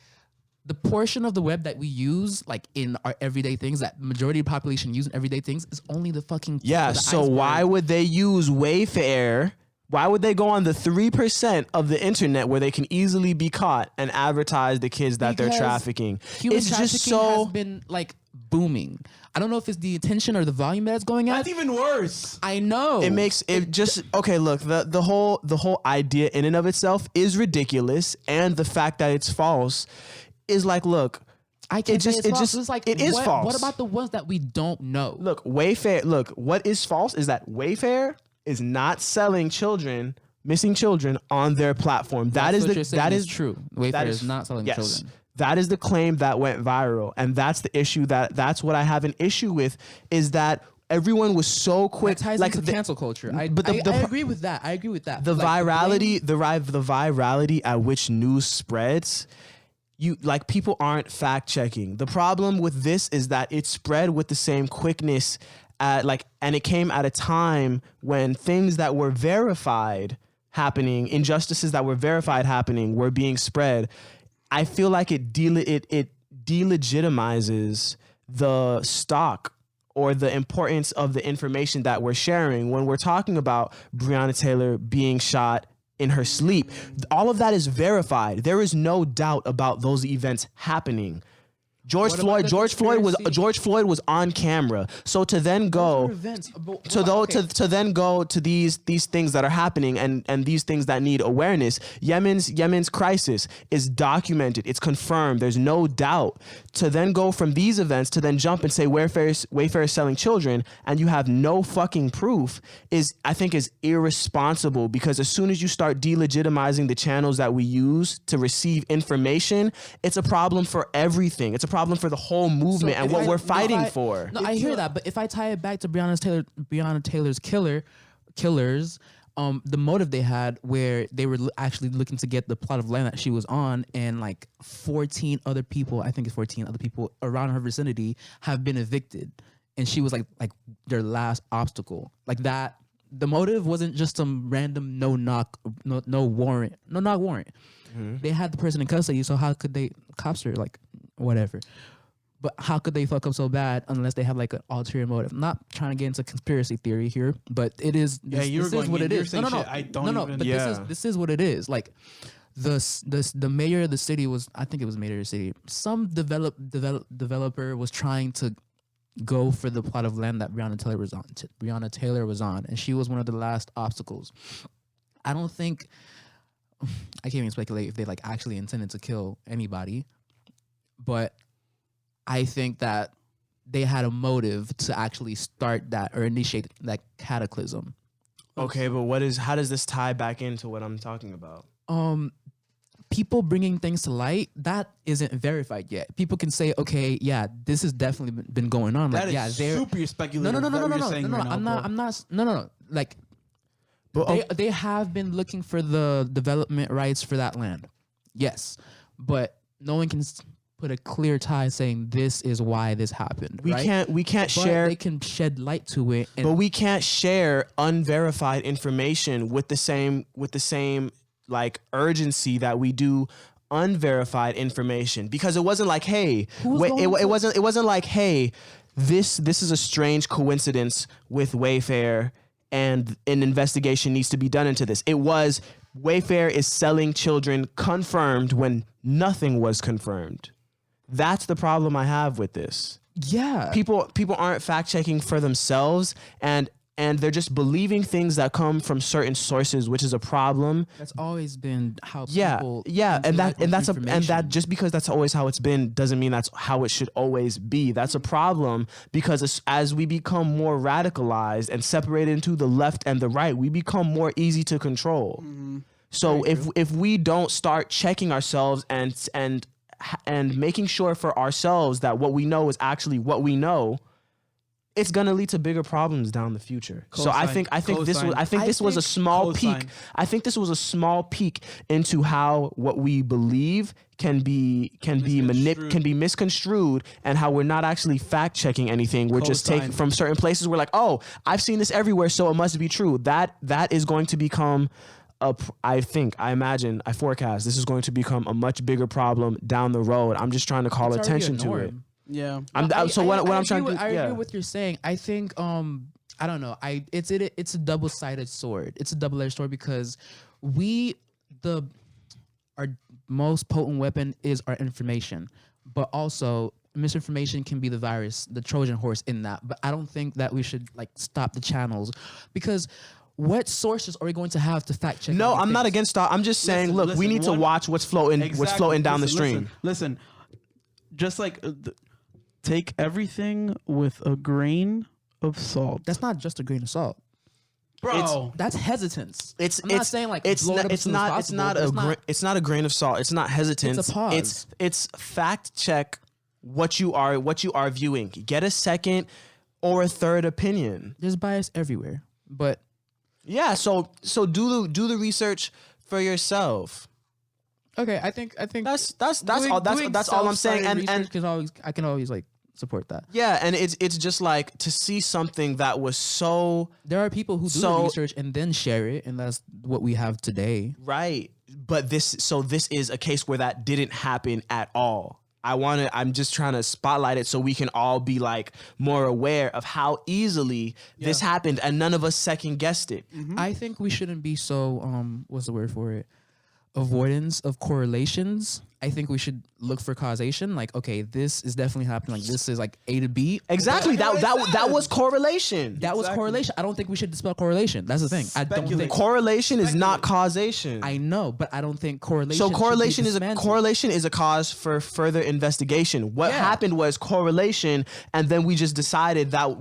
the portion of the web that we use, like in our everyday things, that majority of the population use in everyday things, is only the fucking So iceberg. why would they use Wayfair? Why would they go on the 3% of the internet where they can easily be caught and advertise the kids that they're trafficking? Human It's trafficking just so has been like booming. I don't know if it's the attention or the volume that's going up. that's even worse. I know. it makes it just okay. Look, the whole idea in and of itself is ridiculous, and the fact that it's false is like, look, I can't say it's false. just It's like, it is false. What about the ones that we don't know? Look, Wayfair. Look, what is false is that Wayfair is not selling missing children on their platform. That is true. Wayfair that is not selling children. That is the claim that went viral, and that's the issue. That's what I have an issue with, is that everyone was so quick. That ties like into cancel culture. I agree with that. The virality at which news spreads. People aren't fact checking. The problem with this is that it spread with the same quickness and it came at a time when things that were verified happening, injustices that were verified happening, were being spread. I feel like it delegitimizes the stock or the importance of the information that we're sharing when we're talking about Breonna Taylor being shot in her sleep. All of that is verified. There is no doubt about those events happening. George Floyd was on camera. So to then go to these things that are happening and these things that need awareness, Yemen's crisis is documented. It's confirmed. There's no doubt. To then go from these events to then jump and say Wayfair is selling children and you have no fucking proof I think is irresponsible, because as soon as you start delegitimizing the channels that we use to receive information, it's a problem for everything. It's a problem for the whole movement and what we're fighting for. No, I hear that, but if I tie it back to Breonna Taylor's killers, the motive they had, where they were actually looking to get the plot of land that she was on, and like 14 other people around her vicinity have been evicted, and she was like their last obstacle. Like that, the motive wasn't just some random no knock warrant. Mm-hmm. They had the person in custody, so how could they cops are like whatever. But how could they fuck up so bad unless they have like an ulterior motive? I'm not trying to get into conspiracy theory here, but it is. This is what it is. No. But this is what it is. Like the mayor of the city was, I think it was mayor of the city. Some developer was trying to go for the plot of land that Breonna Taylor was on, and she was one of the last obstacles. I can't even speculate if they like actually intended to kill anybody, but I think that they had a motive to actually start that or initiate that cataclysm. Okay, but how does this tie back into what I'm talking about? People bringing things to light that isn't verified yet. People can say, okay, yeah, this has definitely been going on. Like, that is super speculative. No. Like, they have been looking for the development rights for that land. Yes, but no one can put a clear tie saying this is why this happened. We can't share. They can shed light to it, but we can't share unverified information with the same like urgency that we do unverified information, because it wasn't like, hey, it wasn't like, hey, this is a strange coincidence with Wayfair and an investigation needs to be done into this. It was Wayfair is selling children confirmed when nothing was confirmed. That's the problem I have with this. Yeah. People aren't fact checking for themselves, and and they're just believing things that come from certain sources, which is a problem. That's always been how Yeah, people and that's information. just because that's always how it's been doesn't mean that's how it should always be. That's a problem because as we become more radicalized and separated into the left and the right, we become more easy to control. So if we don't start checking ourselves and making sure for ourselves that what we know is actually what we know, it's gonna lead to bigger problems down the future. So I think this was a small peek. I think this was a small peek into how what we believe can be misconstrued, and how we're not actually fact checking anything. We're just taking from certain places. We're like, oh, I've seen this everywhere, so it must be true. That is going to become I forecast this is going to become a much bigger problem down the road. I'm just trying to call attention to it. Yeah. I agree with what you're saying. I think I don't know. It's a double-sided sword. It's a double-edged sword because our most potent weapon is our information, but also misinformation can be the virus, the Trojan horse in that. But I don't think that we should like stop the channels, because what sources are we going to have to fact check? No, I'm not against that. I'm just saying, we need to watch what's floating down the stream. Listen, just like take everything with a grain of salt. That's not just a grain of salt, bro. That's hesitance. I'm not saying like it's not a grain of salt. It's not hesitance. It's a pause. It's fact check what you are viewing. Get a second or a third opinion. There's bias everywhere, but yeah. So do the research for yourself. Okay, I think that's all I'm saying. And I can always like support that. Yeah, and it's just like to see something that was so. There are people who do the research and then share it, and that's what we have today. Right, but this is a case where that didn't happen at all. I'm just trying to spotlight it so we can all be like more aware of how easily this happened, and none of us second guessed it. Mm-hmm. I think we shouldn't be so what's the word for it? Avoidance of correlations. I think we should look for causation. Like, okay, this is definitely happening. Like, this is like A to B. Exactly. That was correlation. That was correlation. I don't think we should dispel correlation. That's the thing. I don't think correlation is not causation. I know, but I don't think correlation. So correlation is a cause for further investigation. What happened was correlation, and then we just decided that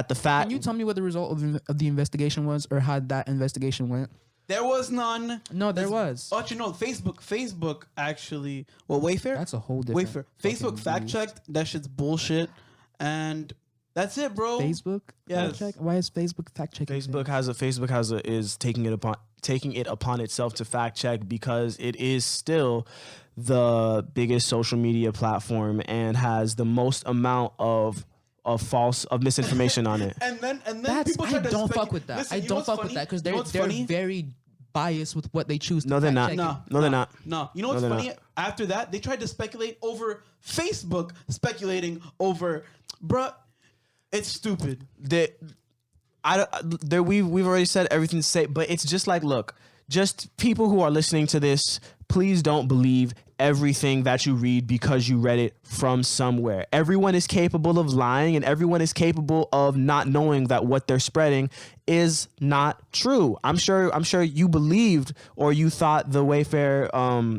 the fact. Can you tell me what the result of the investigation was, or how that investigation went? There was none. No, there was. Oh, you know, Facebook actually. Well, Wayfair. That's a whole different. Wayfair. Facebook fact checked. That shit's bullshit, and that's it, bro. Facebook. Yes. Fact check? Why is Facebook fact checking? Facebook is taking it upon itself to fact check, because it is still the biggest social media platform and has the most amount of misinformation on it. and then That's, people try to don't fuck with that. Listen, I don't fuck with that because they're very biased with what they choose. No, they're not. No, they're not. No, you know what's funny? After that, they tried to speculate over Facebook, speculating over, bruh. It's stupid. We've already said everything to say, but it's just like, look, just people who are listening to this, please don't believe everything that you read because you read it from somewhere. Everyone is capable of lying, and everyone is capable of not knowing that what they're spreading is not true. I'm sure you believed, or you thought the Wayfair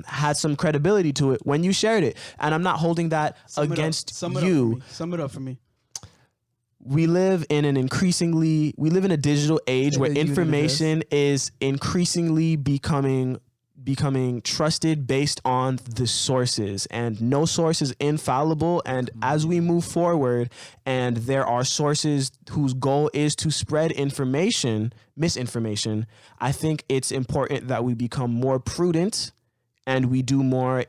had some credibility to it when you shared it, and I'm not holding that against you. Sum it up for me. We live in a digital age where information is increasingly becoming trusted based on the sources, and no source is infallible. And as we move forward, and there are sources whose goal is to spread misinformation, I think it's important that we become more prudent and we do more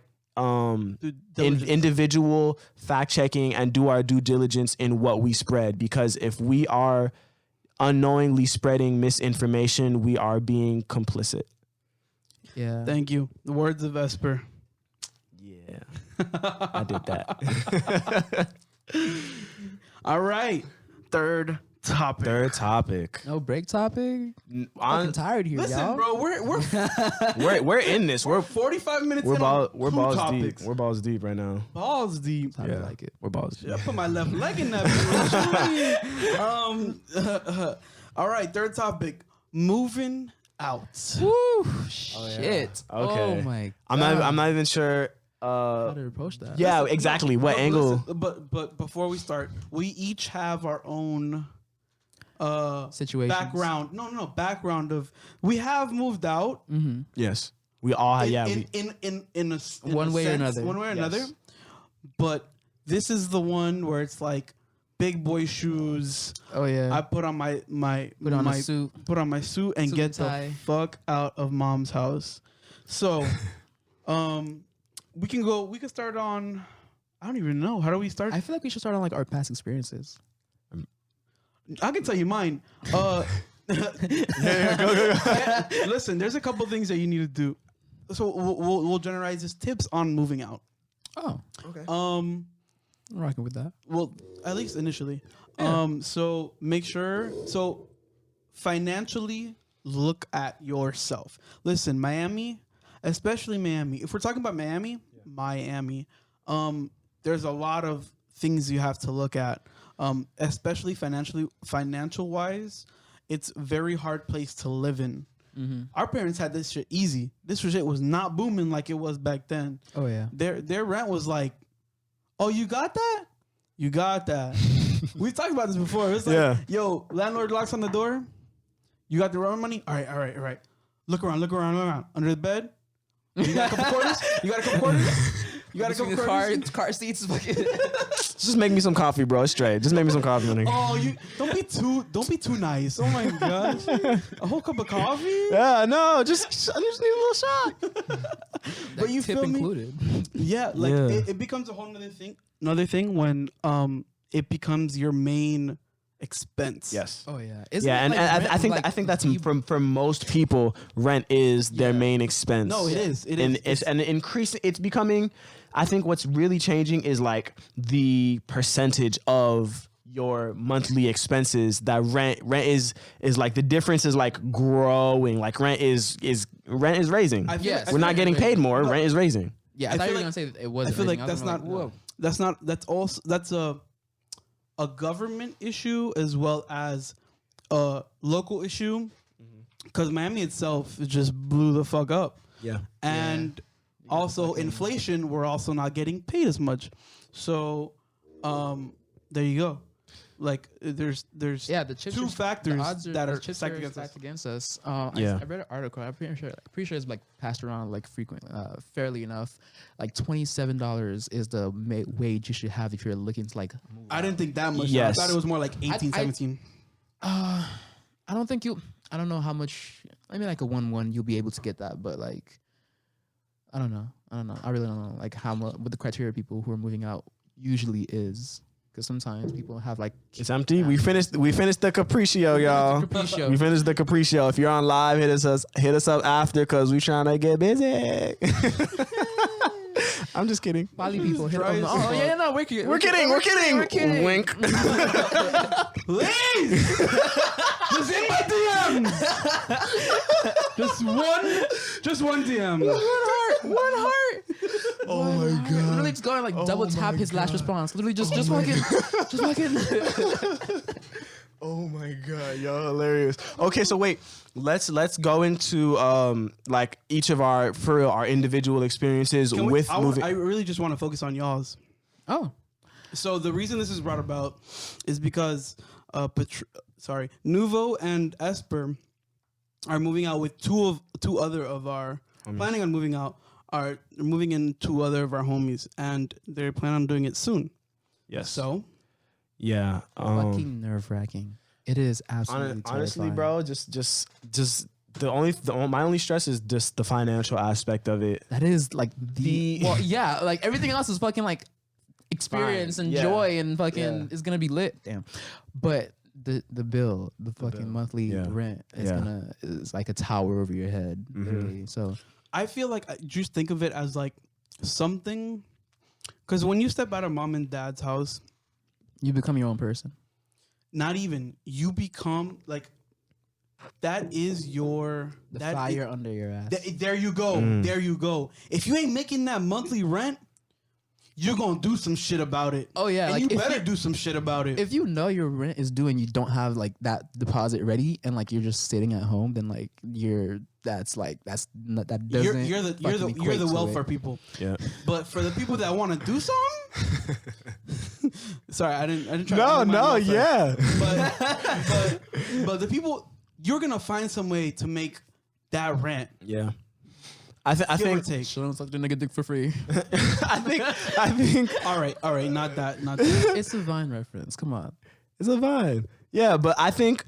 individual fact checking and do our due diligence in what we spread, because if we are unknowingly spreading misinformation, we are being complicit. Yeah. Thank you. The words of Esper. Yeah. I did that. All right. Third topic. Third topic. No break topic. I'm tired here, Listen, y'all. bro, We're in this. We're 45 minutes we're in balls on two deep. topics. We're balls deep right now. Balls deep. I don't like it. We're balls deep. I put my left leg in that bitch. All right, third topic. Moving out. Woo, shit. Okay. Oh my. I'm not even sure. How to approach that? Yeah, exactly. What angle? Listen, but before we start, we each have our own Situations. background. No, background of we have moved out. Yes, we all. In, yeah, in a One way or another. One way or Yes. another. But this is the one where it's like big boy shoes. Oh yeah. I put on my Put on a suit. Put on my suit and Suit get and tie. the fuck out of mom's house. So, we can start on. I don't even know. How do we start? I feel like we should start on like our past experiences. I can tell you mine. go. Listen, there's a couple things that you need to do. So we'll generalize as tips on moving out. Oh, Okay. I'm rocking with that. Well, at least initially. Yeah. So make sure. So financially, look at yourself. Listen, Miami, especially Miami. If we're talking about Miami, there's a lot of things you have to look at. Especially financial wise, it's a very hard place to live in. Our parents had this shit easy. This shit was not booming like it was back then. Oh yeah. Their rent was like, oh, you got that? You got that. We talked about this before. It's like, Yeah. yo, landlord locks on the door. You got the rent money? All right. Look around. Under the bed? You got a couple quarters? You got a couple quarters? Car seats. Fucking. Just make me some coffee, bro. It's straight. Just make me some coffee, my nigga. Oh, you don't be too nice. Oh my gosh. A whole cup of coffee? Yeah, no, just need a little shot. But you tip feel me? included. Yeah, like Yeah. It becomes a whole nother thing. Another thing when it becomes your main expense. Yes. Oh yeah. Yeah, and I think that's for most people, rent is their main expense. No, it is. It and is. it's increasing. It's becoming. I think what's really changing is like the percentage of your monthly expenses that rent is like the difference is like growing. Like rent is raising. I feel Yes. like- I We're feel not like- getting paid more. No. Rent is raising. Yeah, I I thought feel you were like- gonna say that it wasn't. I feel like raising. that's I was not. whoa. That's a government issue as well as a local issue because Miami itself just blew the fuck up. Yeah. And also inflation, we're also not getting paid as much. So there you go. Like there's Yeah, the chips two are, factors the odds that the are chips stacked are against us. stacked against us. Yeah. I read an article. I'm pretty sure it's like passed around like frequently, fairly enough. Like $27 is the wage you should have if you're looking to like move I out. didn't think that much. Yes. I thought it was more like 18, I- 17. I don't think I don't know how much. I mean, like a 1-1, you'll be able to get that, but like, I don't know. I really don't know like how much what the criteria people who are moving out usually is. Because sometimes people have like It's empty. We finished the Capriccio, y'all. Capriccio. We finished the Capriccio. If you're on live, hit us up after because we trying to get busy. I'm just kidding. Poly people. Hit dry them. as Oh fuck. yeah, no, we're kidding. We're kidding. Wink. Please, just in my DMs. just one DM. One heart. Oh my god. Literally just go and like double tap his last response. Literally just fucking. Oh my god, y'all hilarious. Okay, so wait, let's go into like each of our individual experiences with moving. I really just want to focus on y'all's. Oh, So the reason this is brought about is because Nuveaux and Esper are moving out with two other of our planning on moving out. Are moving in two other of our homies, and they're planning on doing it soon. Yes. So Yeah. fucking nerve wracking. It is absolutely Honestly, terrifying. bro, just my only stress is just the financial aspect of it. That is like well, yeah, like everything else is fucking like experience Fine. and Yeah. joy and fucking Yeah. is gonna be lit. Damn, but the bill, the fucking monthly Yeah. rent is is like a tower over your head, literally. So I feel like just think of it as like something, because when you step out of mom and dad's house, you become your own person. not even, you become like, that is your The fire under your ass. There you go. There you go. If you ain't making that monthly rent, you're gonna do some shit about it. Oh yeah, and like you better do some shit about it. If you know your rent is due and you don't have like that deposit ready and like you're just sitting at home, then like that doesn't. You're the welfare people. Yeah. But for the people that want to do something, sorry, I didn't try. Yeah. But the people, you're gonna find some way to make that rent. Yeah. I think take. Shouldn't suck the nigga dick for free. I think all right, not that. It's a Vine reference. Come on. it's a Vine. Yeah, but I think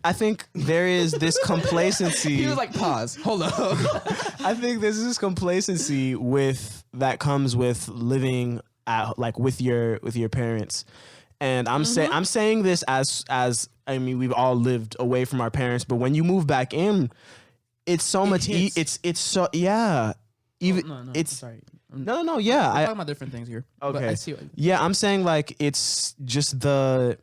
there is this complacency. He was like, pause. Hold up. I think there's this complacency that comes with living at like with your parents. And I'm saying this as I mean, we've all lived away from our parents, but when you move back in, it's so much it's so even no, it's sorry. no yeah, I'm talking about different things here. okay. But I see what, Yeah, I'm saying like it's just the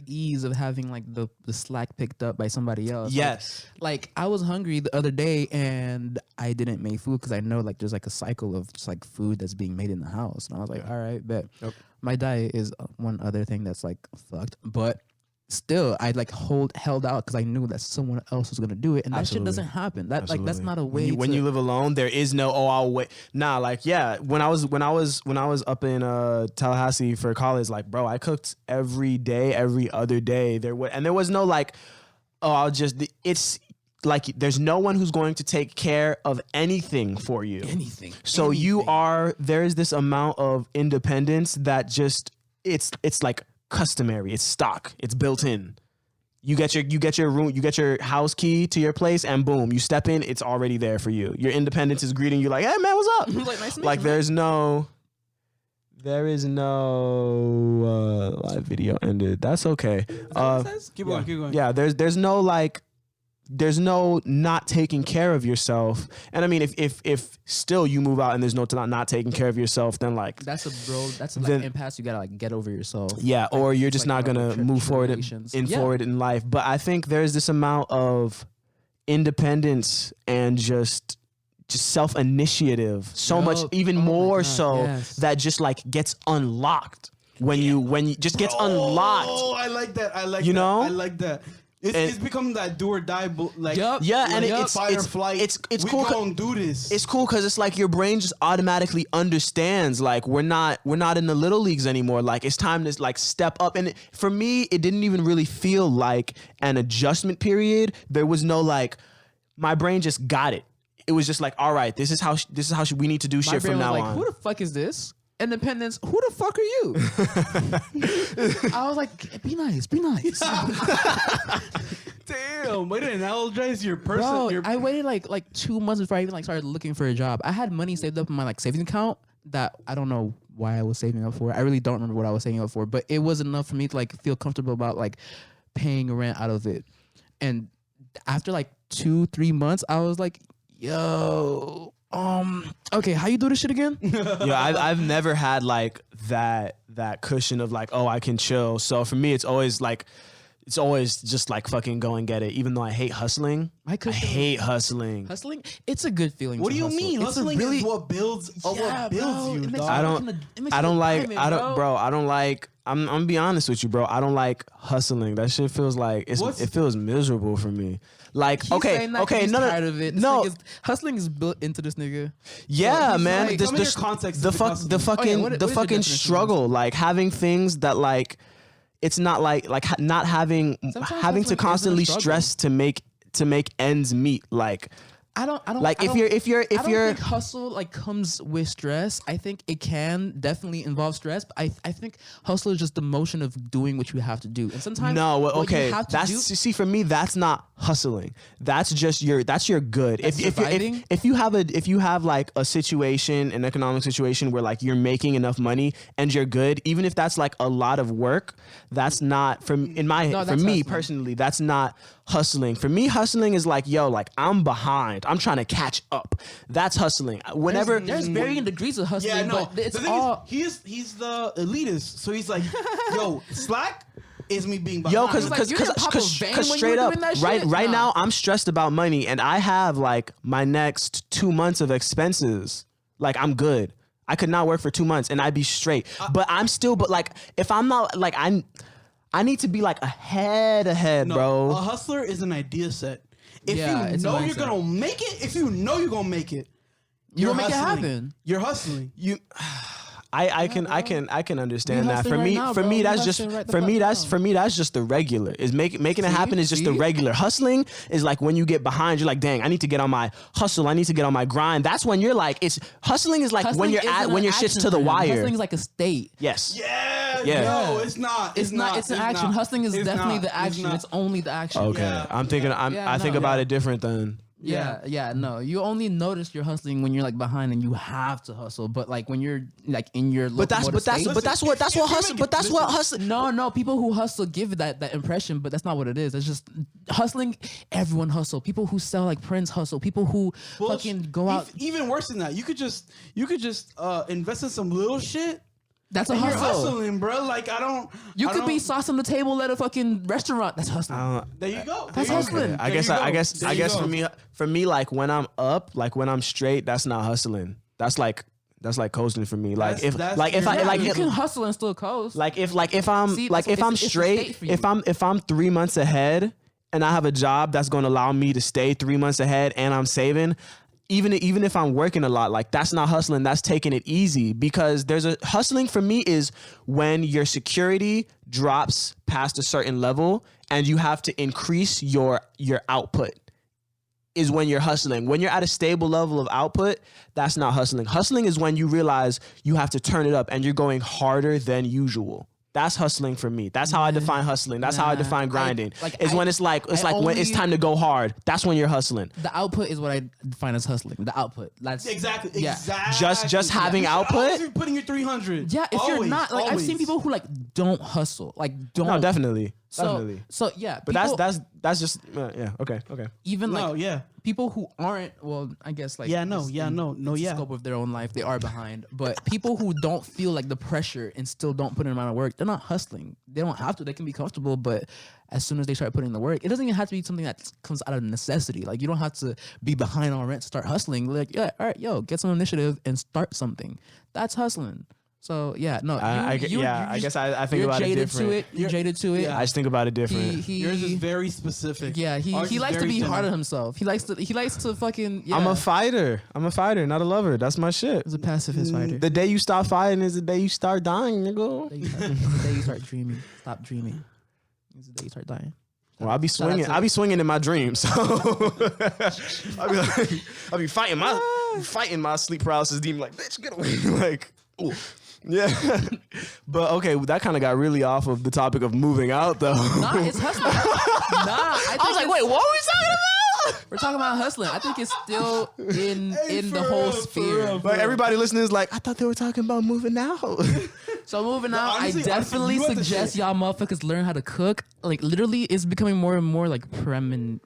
ease of having like the slack picked up by somebody else. yes. Like I was hungry the other day and I didn't make food because I know like there's like a cycle of just like food that's being made in the house. And I was like, all right, bet. Yep. My diet is one other thing that's like fucked, but still I like held out because I knew that someone else was gonna do it, and that shit doesn't happen. That like that's not a way. When you live alone, there is no I'll wait. Nah, like yeah. When I was up in Tallahassee for college, like bro, I cooked every day, every other day. There was no like, it's like there's no one who's going to take care of anything for you. anything. So there is this amount of independence that just it's like customary. It's stock. It's built in. You get your room, you get your house key to your place, and boom, you step in. It's already there for you. Your independence is greeting you like, "Hey man, what's up?" Like, nice to meet Like you, there is no live video ended. That's okay. Keep going. Yeah, there's no like. There's no not taking care of yourself. And I mean, if still you move out and there's no not taking care of yourself, then like that's an impasse you gotta like get over yourself. Yeah, or you're just like not gonna move forward forward in life. But I think there's this amount of independence and just self-initiative, so much, even more that just like gets unlocked when you just gets unlocked. Oh, I like that. I like that. It's become that do or die, like it's fight or flight. It's we cool. Gonna do this. It's cool because it's like your brain just automatically understands. Like we're not in the little leagues anymore. Like it's time to like step up. And for me, it didn't even really feel like an adjustment period. There was no like, my brain just got it. It was just like, all right, this is how we need to do shit from now on. Who the fuck is this? Independence, who the fuck are you? I was like, be nice. Damn, way to analogize your person. Bro, I waited like 2 months before I even like started looking for a job. I had money saved up in my like savings account that I don't know why I was saving up for. I really don't remember what I was saving up for, but it was enough for me to like feel comfortable about like paying rent out of it. And after like 2-3 months, I was like, yo, okay, how you do this shit again? Yeah, I've never had like that cushion of like, oh, I can chill. So for me, it's always just like fucking go and get it. Even though I hate hustling, I hate hustling. Hustling, it's a good feeling. What do you hustle. mean? It's Hustling is what builds you. Dog. I'm gonna be honest with you, bro. I don't like hustling. That shit feels like it feels miserable for me. Like, He's okay, no, tired of it. Hustling is built into this nigga. Yeah, so man. like, The fucking struggle, like having things that like, it's not like not having to constantly stress to make ends meet. Like, I don't like if you're I don't think hustle like comes with stress. I think it can definitely involve stress, but I think hustle is just the motion of doing what you have to do. And sometimes see, for me, that's not hustling. That's just your good. If you have like a situation, an economic situation where like you're making enough money and you're good, even if that's like a lot of work, that's not for me personally, that's not hustling. For me, hustling is like, yo, like I'm behind. I'm trying to catch up. That's hustling. Whenever there's varying degrees of hustling, but it's all. He's the elitist, so he's like, yo, slack. is me being behind. Yo, Like, because you didn't pop a vein when you straight were up, doing that right shit? right Nah. now I'm stressed about money, and I have like my next 2 months of expenses. Like I'm good. I could not work for 2 months and I'd be straight. But I'm still, but like if I'm not like I need to be like ahead, No, bro. a hustler is an idea set. If Yeah, you it's a know you're mindset. gonna make it, if you know you're gonna make it, You you're gonna make it hustling. happen. You're hustling. I can understand We that. For hustling me, right now, for bro. me We that's just hustling right the for me fuck that's now. for me that's just the regular. Is making it happen is just the See? regular. Hustling is like when you get behind, you're like, dang, I need to get on my hustle. I need to get on my grind. That's when you're like, it's hustling is like when you're isn't when an your shit's action to the for him. wire. Hustling is like a state. Yes. Yeah. No, it's not. It's not. It's an action. not. Hustling is It's definitely not. the action. not. It's only the action. Okay. Yeah. I'm thinking. Yeah, I think no. about it different then. Yeah, no. You only notice you're hustling when you're like behind and you have to hustle. But like when you're like in your But that's state, what hustle. But that's what hustle. No. People who hustle give that impression, but that's not what it is. It's just hustling. Everyone hustle. People who sell like prints hustle. People who fucking go out. Even worse than that, you could just invest in some little shit. That's a And you're hustle. hustling, bro. Like You I could don't- be sauce on the table at a fucking restaurant. That's hustling. There you go. That's There you hustling. go. I There guess you I go. guess There I you guess go. for me like when I'm up, like when I'm straight, that's not hustling. That's like coasting for me. Like You can hustle and still coast. if I'm See, like that's if what- I'm it's a straight, state for you. if I'm 3 months ahead and I have a job that's going to allow me to stay 3 months ahead and I'm saving, even if I'm working a lot, like that's not hustling, that's taking it easy. Because there's a hustling for me is when your security drops past a certain level and you have to increase your output. Is when you're hustling. When you're at a stable level of output, that's not hustling. Hustling is when you realize you have to turn it up and you're going harder than usual. That's hustling for me. That's how I define hustling. That's how I define grinding. When it's like when it's time to go hard. That's when you're hustling. The output is what I define as hustling. The output. That's Exactly. Yeah. Exactly. Just having You should output? always be putting your 300. Yeah, if you're Always, not like I've always. seen people who like don't hustle, like don't. No, definitely. So yeah, But people, that's just yeah. Okay. even No, like yeah. people who aren't. Well, I guess like Yeah, no, just yeah, in no, the yeah. scope of their own life, they are behind. But people who don't feel like the pressure and still don't put in the amount of work, they're not hustling. They don't have to. They can be comfortable, but as soon as they start putting in the work, it doesn't even have to be something that comes out of necessity. Like you don't have to be behind on rent to start hustling. Like yeah, all right, yo, get some initiative and start something. That's hustling. So yeah, no, I guess I think you're about it jaded different. to it. You're jaded to it. I just think about it different. Yours is very specific. Yeah, Ours he is likes to very be hard general. on himself. He likes to fucking. Yeah. I'm a fighter, not a lover. That's my shit. He's a pacifist fighter. The day you stop fighting is the day you start dying, nigga. The day you start dreaming. Stop dreaming. It's the day you start dying. Well, I'll be Shout out swinging. to- I'll be swinging in my dreams. So I'll be fighting my sleep paralysis demon. Like, bitch, get away! Like, ooh. Yeah. But okay, that kind of got really off of the topic of moving out, though. Nah, it's hustling. I I was like, wait, what were we talking about? We're talking about hustling. I think it's still in the whole sphere. Like everybody listening is like, I thought they were talking about moving out. So moving on, honestly, I definitely you have to suggest say- y'all motherfuckers learn how to cook. Like literally, it's becoming more and more like prominent.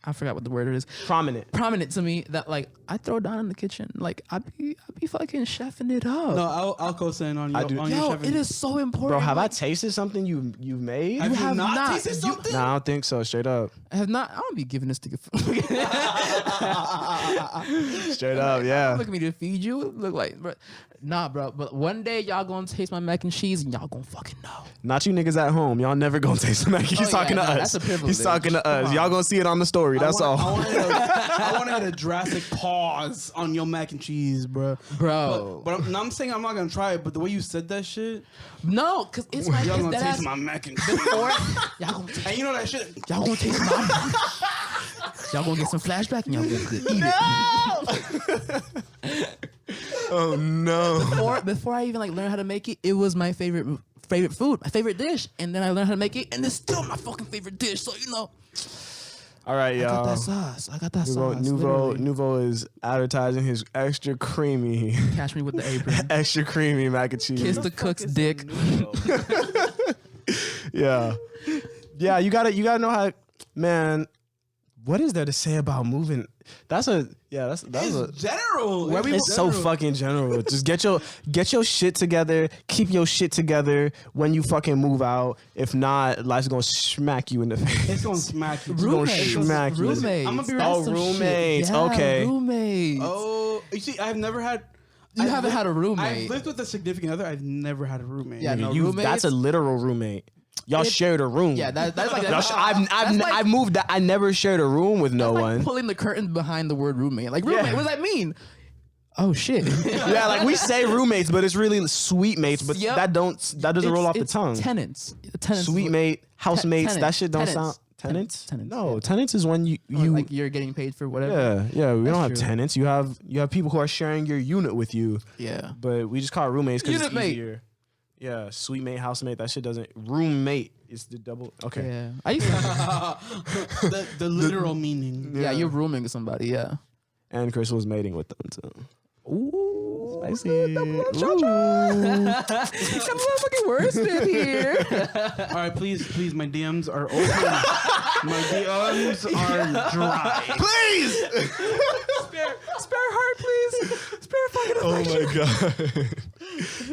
I forgot what the word is. Prominent to me that like I throw down in the kitchen. Like I be fucking chefing it up. No, I'll co-sign on I your do- on your Yo, chefing. it is so important. Bro, have I Like, tasted something you've made? Have you have not not. tasted something? Nah, I don't think so. Straight up. I have not. I don't be giving this nigga food. Straight up, yeah. Look at me to feed you. Look like, bro. Nah, bro. But one day y'all gonna taste my mac and cheese and y'all gonna fucking know. Not you niggas at home. Y'all never gonna taste the mac. He's yeah, talking to no, us. that's a privilege. He's talking to us. Y'all gonna see it on the story. That's all. I want to hit a drastic pause on your mac and cheese, bro. Bro. But I'm saying I'm not gonna try it. But the way you said that shit, No, cause it's my y'all it's gonna that taste ass my mac and cheese. before. Y'all gonna taste. And you know that shit. Y'all gonna taste my. Y'all gonna get some flashback and y'all gonna eat it. Oh no. Before I even like learn how to make it, it was my favorite food, my favorite dish, and then I learned how to make it, and it's still my fucking favorite dish. So you know, All right, I got y'all. that sauce. I got that Nouveau, sauce. Nouveau, literally. Nouveau is advertising his extra creamy, Catch me with the apron. extra creamy mac and cheese. Kiss the cook's dick. Yeah, yeah. You gotta know how, man. what is there to say about moving? That's a general. it's so fucking general. Just get your shit together. Keep your shit together when you fucking move out. If not, life's gonna smack you in the face. It's gonna smack you. Roommates. Roommates. I'm gonna be That's Oh, some roommates. shit. Yeah, Okay. Roommates. Oh, you see, I've never had. You haven't had a roommate. I've lived with a significant other. I've never had a roommate. Yeah, no, You, roommates. that's a literal roommate. Y'all shared a room. Yeah, that's like Y'all that's, I've moved. I never shared a room with no like one. pulling the curtain behind the word roommate. Like roommate, what does that mean? Oh shit. Yeah, like we say roommates, but it's really sweet mates. But Yep. that doesn't roll off the It's tongue. Tenants. Tenants. Sweet mate, housemates. tenant, That shit don't tenants, sound tenants. tenants, No, yeah. tenants is when you Like you're getting paid for whatever. yeah. We don't have true. tenants. You have people who are sharing your unit with you. Yeah. But we just call it roommates because it's Unit mate. easier. Yeah, sweet mate, housemate. That shit doesn't. Roommate is the double. Okay. Yeah. I used to, the literal meaning. yeah, you're rooming with somebody. Yeah. And Chris was mating with them too. Ooh, Spicy. Ooh. Some motherfucking wordsmith here. All right, please, my DMs are open. My DMs are dry. Please. Spare heart, please. Spare fucking Oh my god.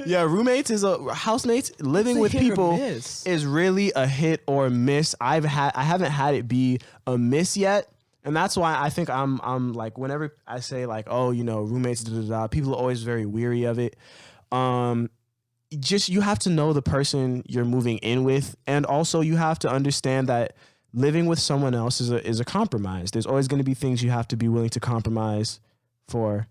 Yeah, roommates is housemates. Living It's a with hit or people miss. is really a hit or miss. I haven't had it be a miss yet. And that's why I think I'm like, whenever I say like, oh, roommates, people are always very weary of it. Just you have to know the person you're moving in with, and also you have to understand that living with someone else is a compromise. There's always going to be things you have to be willing to compromise for.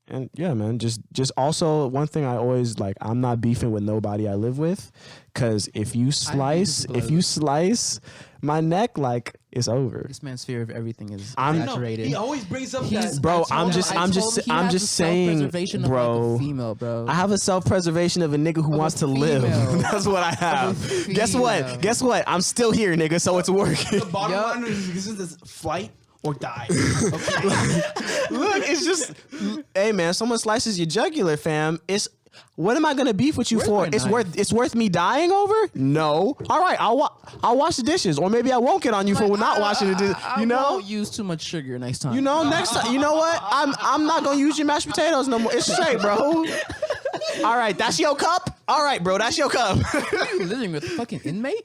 And yeah, man, just also one thing I always like, I'm not beefing with nobody I live with, because if you slice my neck, like it's over. This man's fear of everything is I'm- saturated. He always brings up He's- that. Bro, I told him I'm he just has a saying, self-preservation of, like, bro. a female, bro. I have a self-preservation of a nigga who Of a wants to live. female. That's what I have. Of a Guess what? female. Guess what? I'm still here, nigga, so it's working. The bottom Yup. line is this flight or die. Look, it's just, hey man, someone slices your jugular, fam. What am I gonna beef with you Where's for? my knife? It's worth me dying over? No. All right, I'll wash the dishes, or maybe I won't get on you for not washing the dishes. I You know? won't use too much sugar next time. You know, next time, you know what? I'm not gonna use your mashed potatoes no more. It's straight, bro. All right, that's your cup. All right, bro, that's your cup. Are you living with a fucking inmate?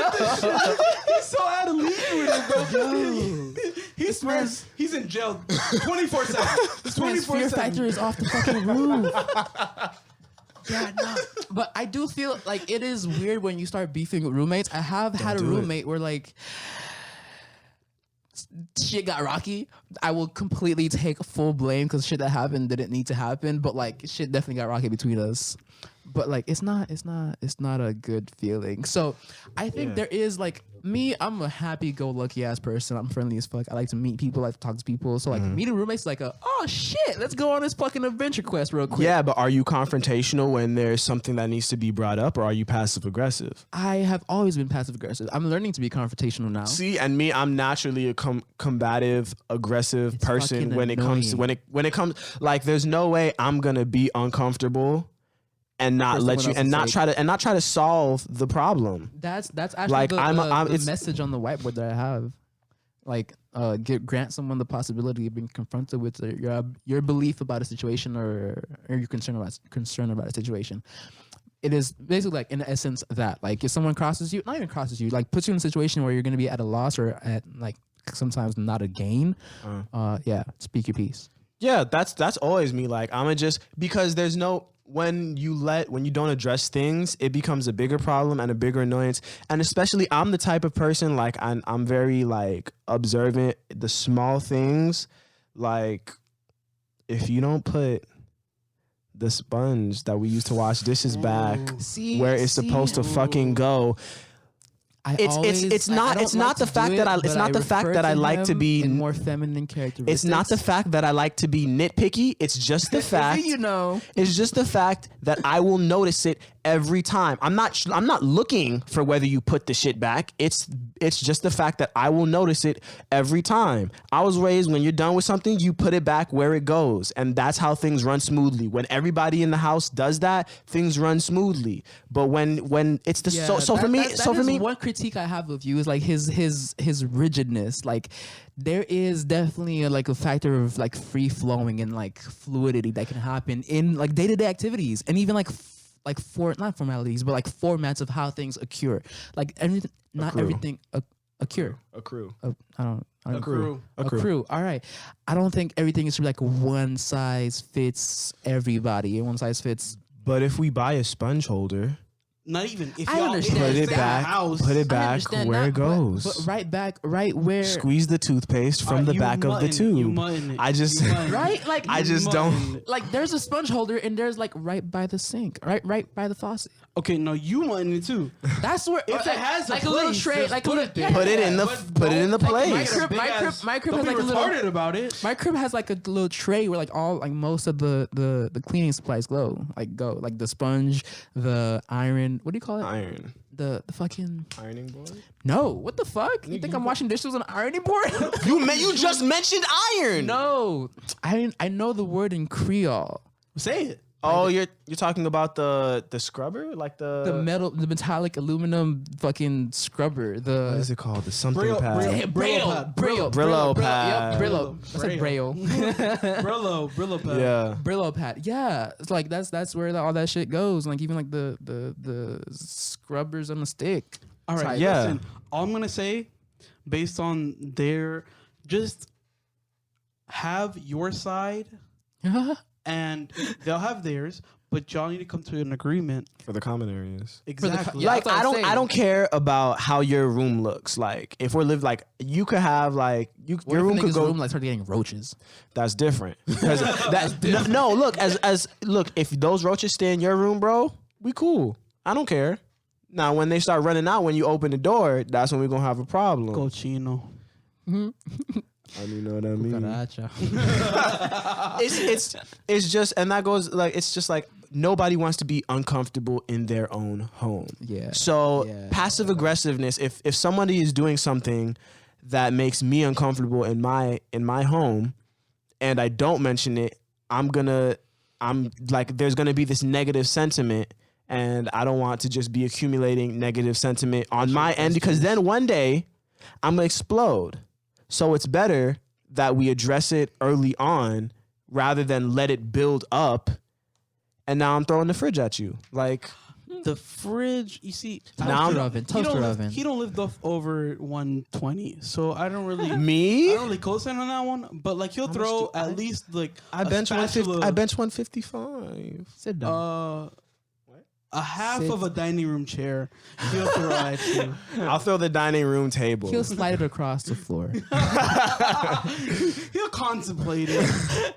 He's so out of league with it, bro. He swears he's in jail 24/7. This man's fear factor is off the fucking roof. Yeah, no. But I do feel like it is weird when you start beefing with roommates. I have had a do it. roommate where like shit got rocky. I will completely take full blame because shit that happened didn't need to happen. But like shit definitely got rocky between us. But like it's not a good feeling. So I think there is like me, I'm a happy-go-lucky ass person. I'm friendly as fuck. I like to meet people, I like to talk to people. So like meeting roommates is like oh shit, let's go on this fucking adventure quest real quick. Yeah, but are you confrontational when there's something that needs to be brought up, or are you passive aggressive? I have always been passive aggressive. I'm learning to be confrontational now. See, and me, I'm naturally a combative, aggressive person fucking when it comes annoying. when it comes like there's no way I'm gonna be uncomfortable and not For let you someone and else's not try to solve the problem. That's actually Like, the it's- message on the whiteboard that I have. Like, grant someone the possibility of being confronted with your belief about a situation or your concern about a situation. It is basically like in essence that like if someone crosses you, not even crosses you, like puts you in a situation where you're going to be at a loss or at like sometimes not a gain. Yeah, speak your piece. Yeah, that's always me. Like I'm just because there's no when you don't address things, it becomes a bigger problem and a bigger annoyance. And especially I'm the type of person like I'm very like observant. The small things, like if you don't put the sponge that we use to wash dishes back where it's supposed to fucking go. It's not the fact that I like to be in more feminine characteristics. It's not the fact that I like to be nitpicky. It's just the fact you know. It's just the fact that I will notice it every time. I'm not looking for whether you put the shit back. It's just the fact that I will notice it every time. I was raised when you're done with something, you put it back where it goes, and that's how things run smoothly. When everybody in the house does that, things run smoothly. But when it's the for me, one critique I have of you is like his rigidness. Like there is definitely a factor of like free flowing and like fluidity that can happen in like day-to-day activities, and even not formalities, but like formats of how things occur. Like everything occur. Accrue. Accrue. All right. I don't think everything is like one size fits everybody and one size fits. But if we buy a sponge holder, not even if I y'all understand put it that. back, House, put it back where it goes. But right back, right where. Squeeze the toothpaste from the back of the tube. I just right, like I just don't. Like there's a sponge holder and there's like right by the sink, right by the faucet. Okay, no, you want it too. That's where if it has like a little place, tray, just like put a it there. Put it in the place. My crib Don't has be like a little. retarded about it. My crib has like a little tray where like all like most of the cleaning supplies go like the sponge, the iron. What do you call it? Iron. The fucking Ironing board. no. What the fuck? You think I'm washing dishes on an ironing board? You just mentioned iron. No, I know the word in Creole. Say it. Oh, you're talking about the scrubber, like The metallic aluminum fucking scrubber. what The is it called? The something Brillo- pad. Brillo pad. Yep, Brillo. I said Braille. Brillo pad. Yeah. Brillo pad. Yeah, it's like that's where all that shit goes. Like even like the scrubbers on the stick. All right. Yeah. Listen, all I'm gonna say, based on their, just have your side, and they'll have theirs, but y'all need to come to an agreement. For the common areas. Exactly. Yeah, Like that's what I'm saying. I don't care about how your room looks. Like if we're you could have like your room could go. Room, like start getting roaches. That's different because no. Look, look, if those roaches stay in your room, bro, we cool. I don't care. Now when they start running out when you open the door, that's when we're gonna have a problem. Cochino. I mean, you know what I mean. Cucaracha. It's just, and that goes like, it's just like nobody wants to be uncomfortable in their own home. Yeah. So Yeah. passive aggressiveness, if somebody is doing something that makes me uncomfortable in my home, and I don't mention it, I'm like, there's gonna be this negative sentiment, and I don't want to just be accumulating negative sentiment on my end, because then one day I'm gonna explode. So it's better that we address it early on rather than let it build up. And now I'm throwing the fridge at you. Like The fridge, you see, Toaster oven. He don't live over 120, so I don't really. me? I don't really co-sign on that one, but like he'll throw at least like I bench 150. I bench 155. Sit down. a half of a dining room chair. He'll throw at you. I'll throw the dining room table. He'll slide it across the floor. He'll contemplate it,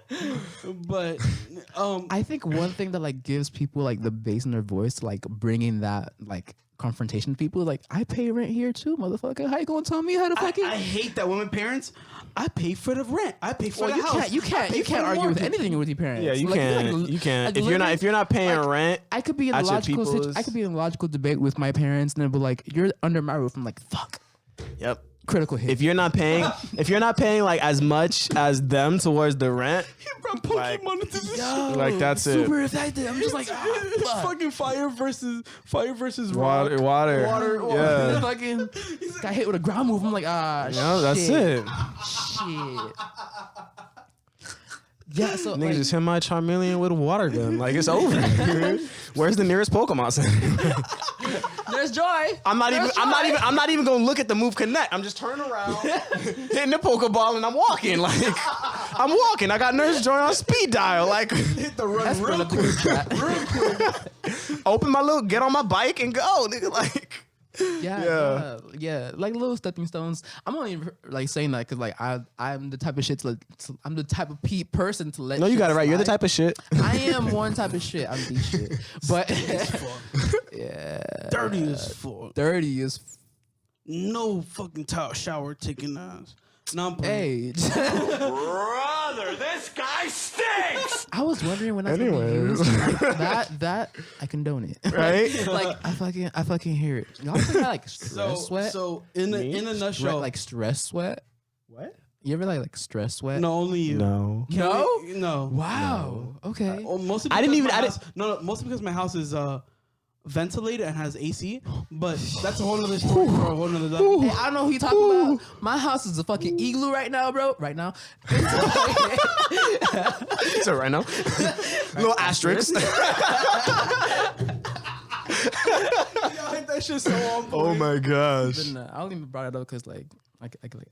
but I think one thing that like gives people like the bass in their voice to like bringing that like confrontation to people, like, I pay rent here too, motherfucker. How you gonna tell me how to fucking? I hate that women parents. I pay for the rent. I pay for the house. You can't argue with anything with your parents. Yeah, you Like, can't. You can't. like, If you're not paying rent, I could be in a at your logical people's- I could be in a logical debate with my parents, and they'll be like, "You're under my roof." I'm like, "Fuck." yep. Critical hit. If you're not paying like as much as them towards the rent, He brought Pokemon into this. like that's it. super effective. I'm just like, It's fuck. fucking fire versus Water. Yeah. Fucking got hit with a ground move. I'm like, Yeah, that's shit. it. Shit. Yeah, so Nigga like, just hit my Charmeleon with a water gun. Like it's over. Where's the nearest Pokemon Center? there's joy. I'm not even gonna look at the move connect. I'm just turning around, hitting the Pokeball, and I'm walking. Like I'm walking. I got Nurse Joy on speed dial. Like Hit the run That's for real the quick. group chat. open my little, get on my bike and go, nigga. Like Yeah, like little stepping stones. I'm only like saying that because like I'm the type of shit I'm the type of person to let. no, you shit got it right. You're the slide. type of shit. I am one type of shit. I'm the shit, but yeah, Dirty as fuck. dirty as. No fucking shower taking ass. No, I'm playing. Hey, Brother, this guy stinks! I was wondering when I was Anyways. like, that I condone it. Right? Like I fucking hear it. Y'all ever had like stress sweat? So in a nutshell, like stress sweat. What? You ever like stress sweat? no, only you. No. No? No. Wow. Okay. Mostly I didn't because even- my I house- No, mostly because my house is ventilated and has AC. But that's a whole other story for a whole nother level. Hey, I don't know who you talking about. My house is a fucking igloo right now, bro. Right now. So right now, little asterisk. That shit's so on point. Oh my gosh. Then, I only brought it up because like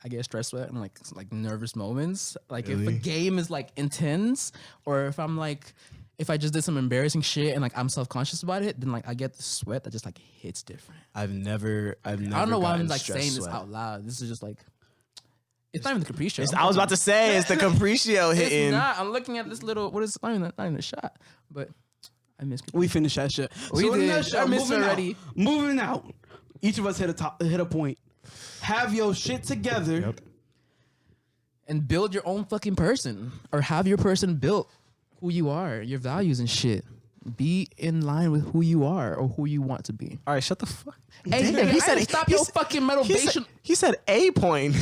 I get stress sweat and like nervous moments. Like if a game is like intense, or if I'm like if I just did some embarrassing shit and like I'm self conscious about it, then like I get the sweat that just like hits different. I've never. I don't know why I'm gotten like stress saying sweat. this out loud. This is just like it's not even the Capriccio. I was about to say it's the Capriccio It's hitting. not. I'm looking at this little. What is not even a shot, but I miss. We finished that shit. We in a did. nutshell, I missed moving already. Out, moving out. Each of us hit a point. Have your shit together. Yep. And build your own fucking person, or have your person built who you are, your values and shit. Be in line with who you are or who you want to be. All right, shut the fuck. Hey, Damn, he said stop your fucking motivation. He said a point.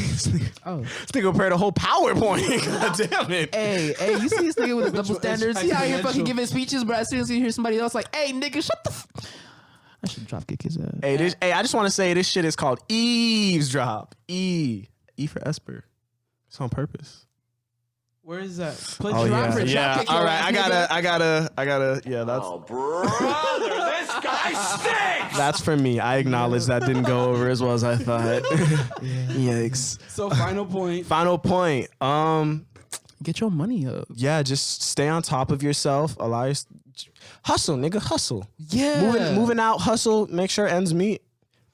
Oh. This nigga prepared a whole PowerPoint. God damn it. Hey, you see this nigga with the double Expo- standards? He out here exponential. fucking giving speeches, but as soon as you hear somebody else like, hey, nigga, shut the I should drop kick his ass. Hey, I just want to say this shit is called eavesdrop. E for Esper. It's on purpose. Where is that? Play Oh drop yeah, it. yeah. kick All your right, ass, I gotta. Yeah, that's Oh, brother, this guy stinks! that's for me. I acknowledge that didn't go over as well as I thought. Yikes. So final point. Final point. Get your money up. Yeah, just stay on top of yourself. Allow your hustle, nigga, hustle. Yeah. Moving out, hustle. Make sure ends meet,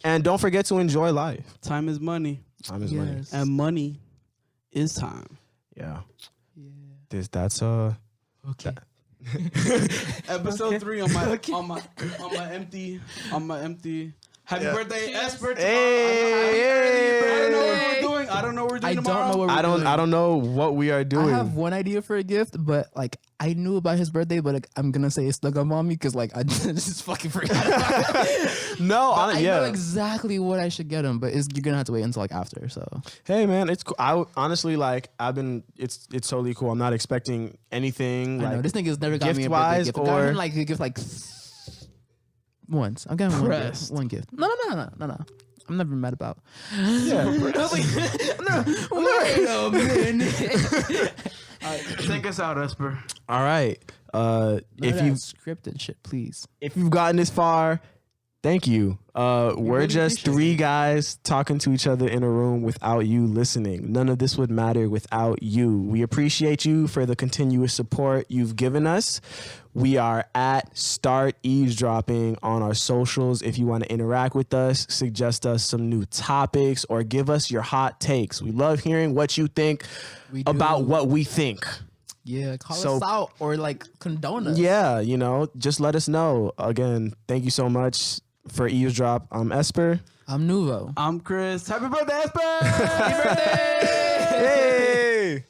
and don't forget to enjoy life. Time is money, Time is money. Yes. and money is time. Yeah. Yeah. That's Okay. Episode 3 on my empty. Happy birthday, Esper. Hey. I don't know what we're doing I don't tomorrow. know what we're doing. I don't know what we are doing. I have one idea for a gift, but like I knew about his birthday, but like, I'm gonna say it's stuck up on me because like I just fucking forgot about it. No, I yeah. know exactly what I should get him, but you're gonna have to wait until like after. So Hey man, it's cool. I honestly like it's totally cool. I'm not expecting anything I know like this nigga's never got me a birthday gift-wise gift. I got or- him like a gift like once. I'm getting Pressed. one gift. No. I'm never mad about. yeah. Wait a minute. Take us out, Esper. All right. If you scripted shit, please. If you've gotten this far, thank you. We're really just appreciate three guys talking to each other in a room without you listening. None of this would matter without you. We appreciate you for the continuous support you've given us. We are at Start Eavesdropping on our socials. If you want to interact with us, suggest us some new topics, or give us your hot takes. We love hearing what you think We do. about what we think. Yeah, call So- us out or like condone us. Yeah, just let us know. Again, thank you so much for Eavesdrop. I'm Esper. I'm Nuveaux. I'm Chris. Happy birthday, Esper! Happy birthday! Hey!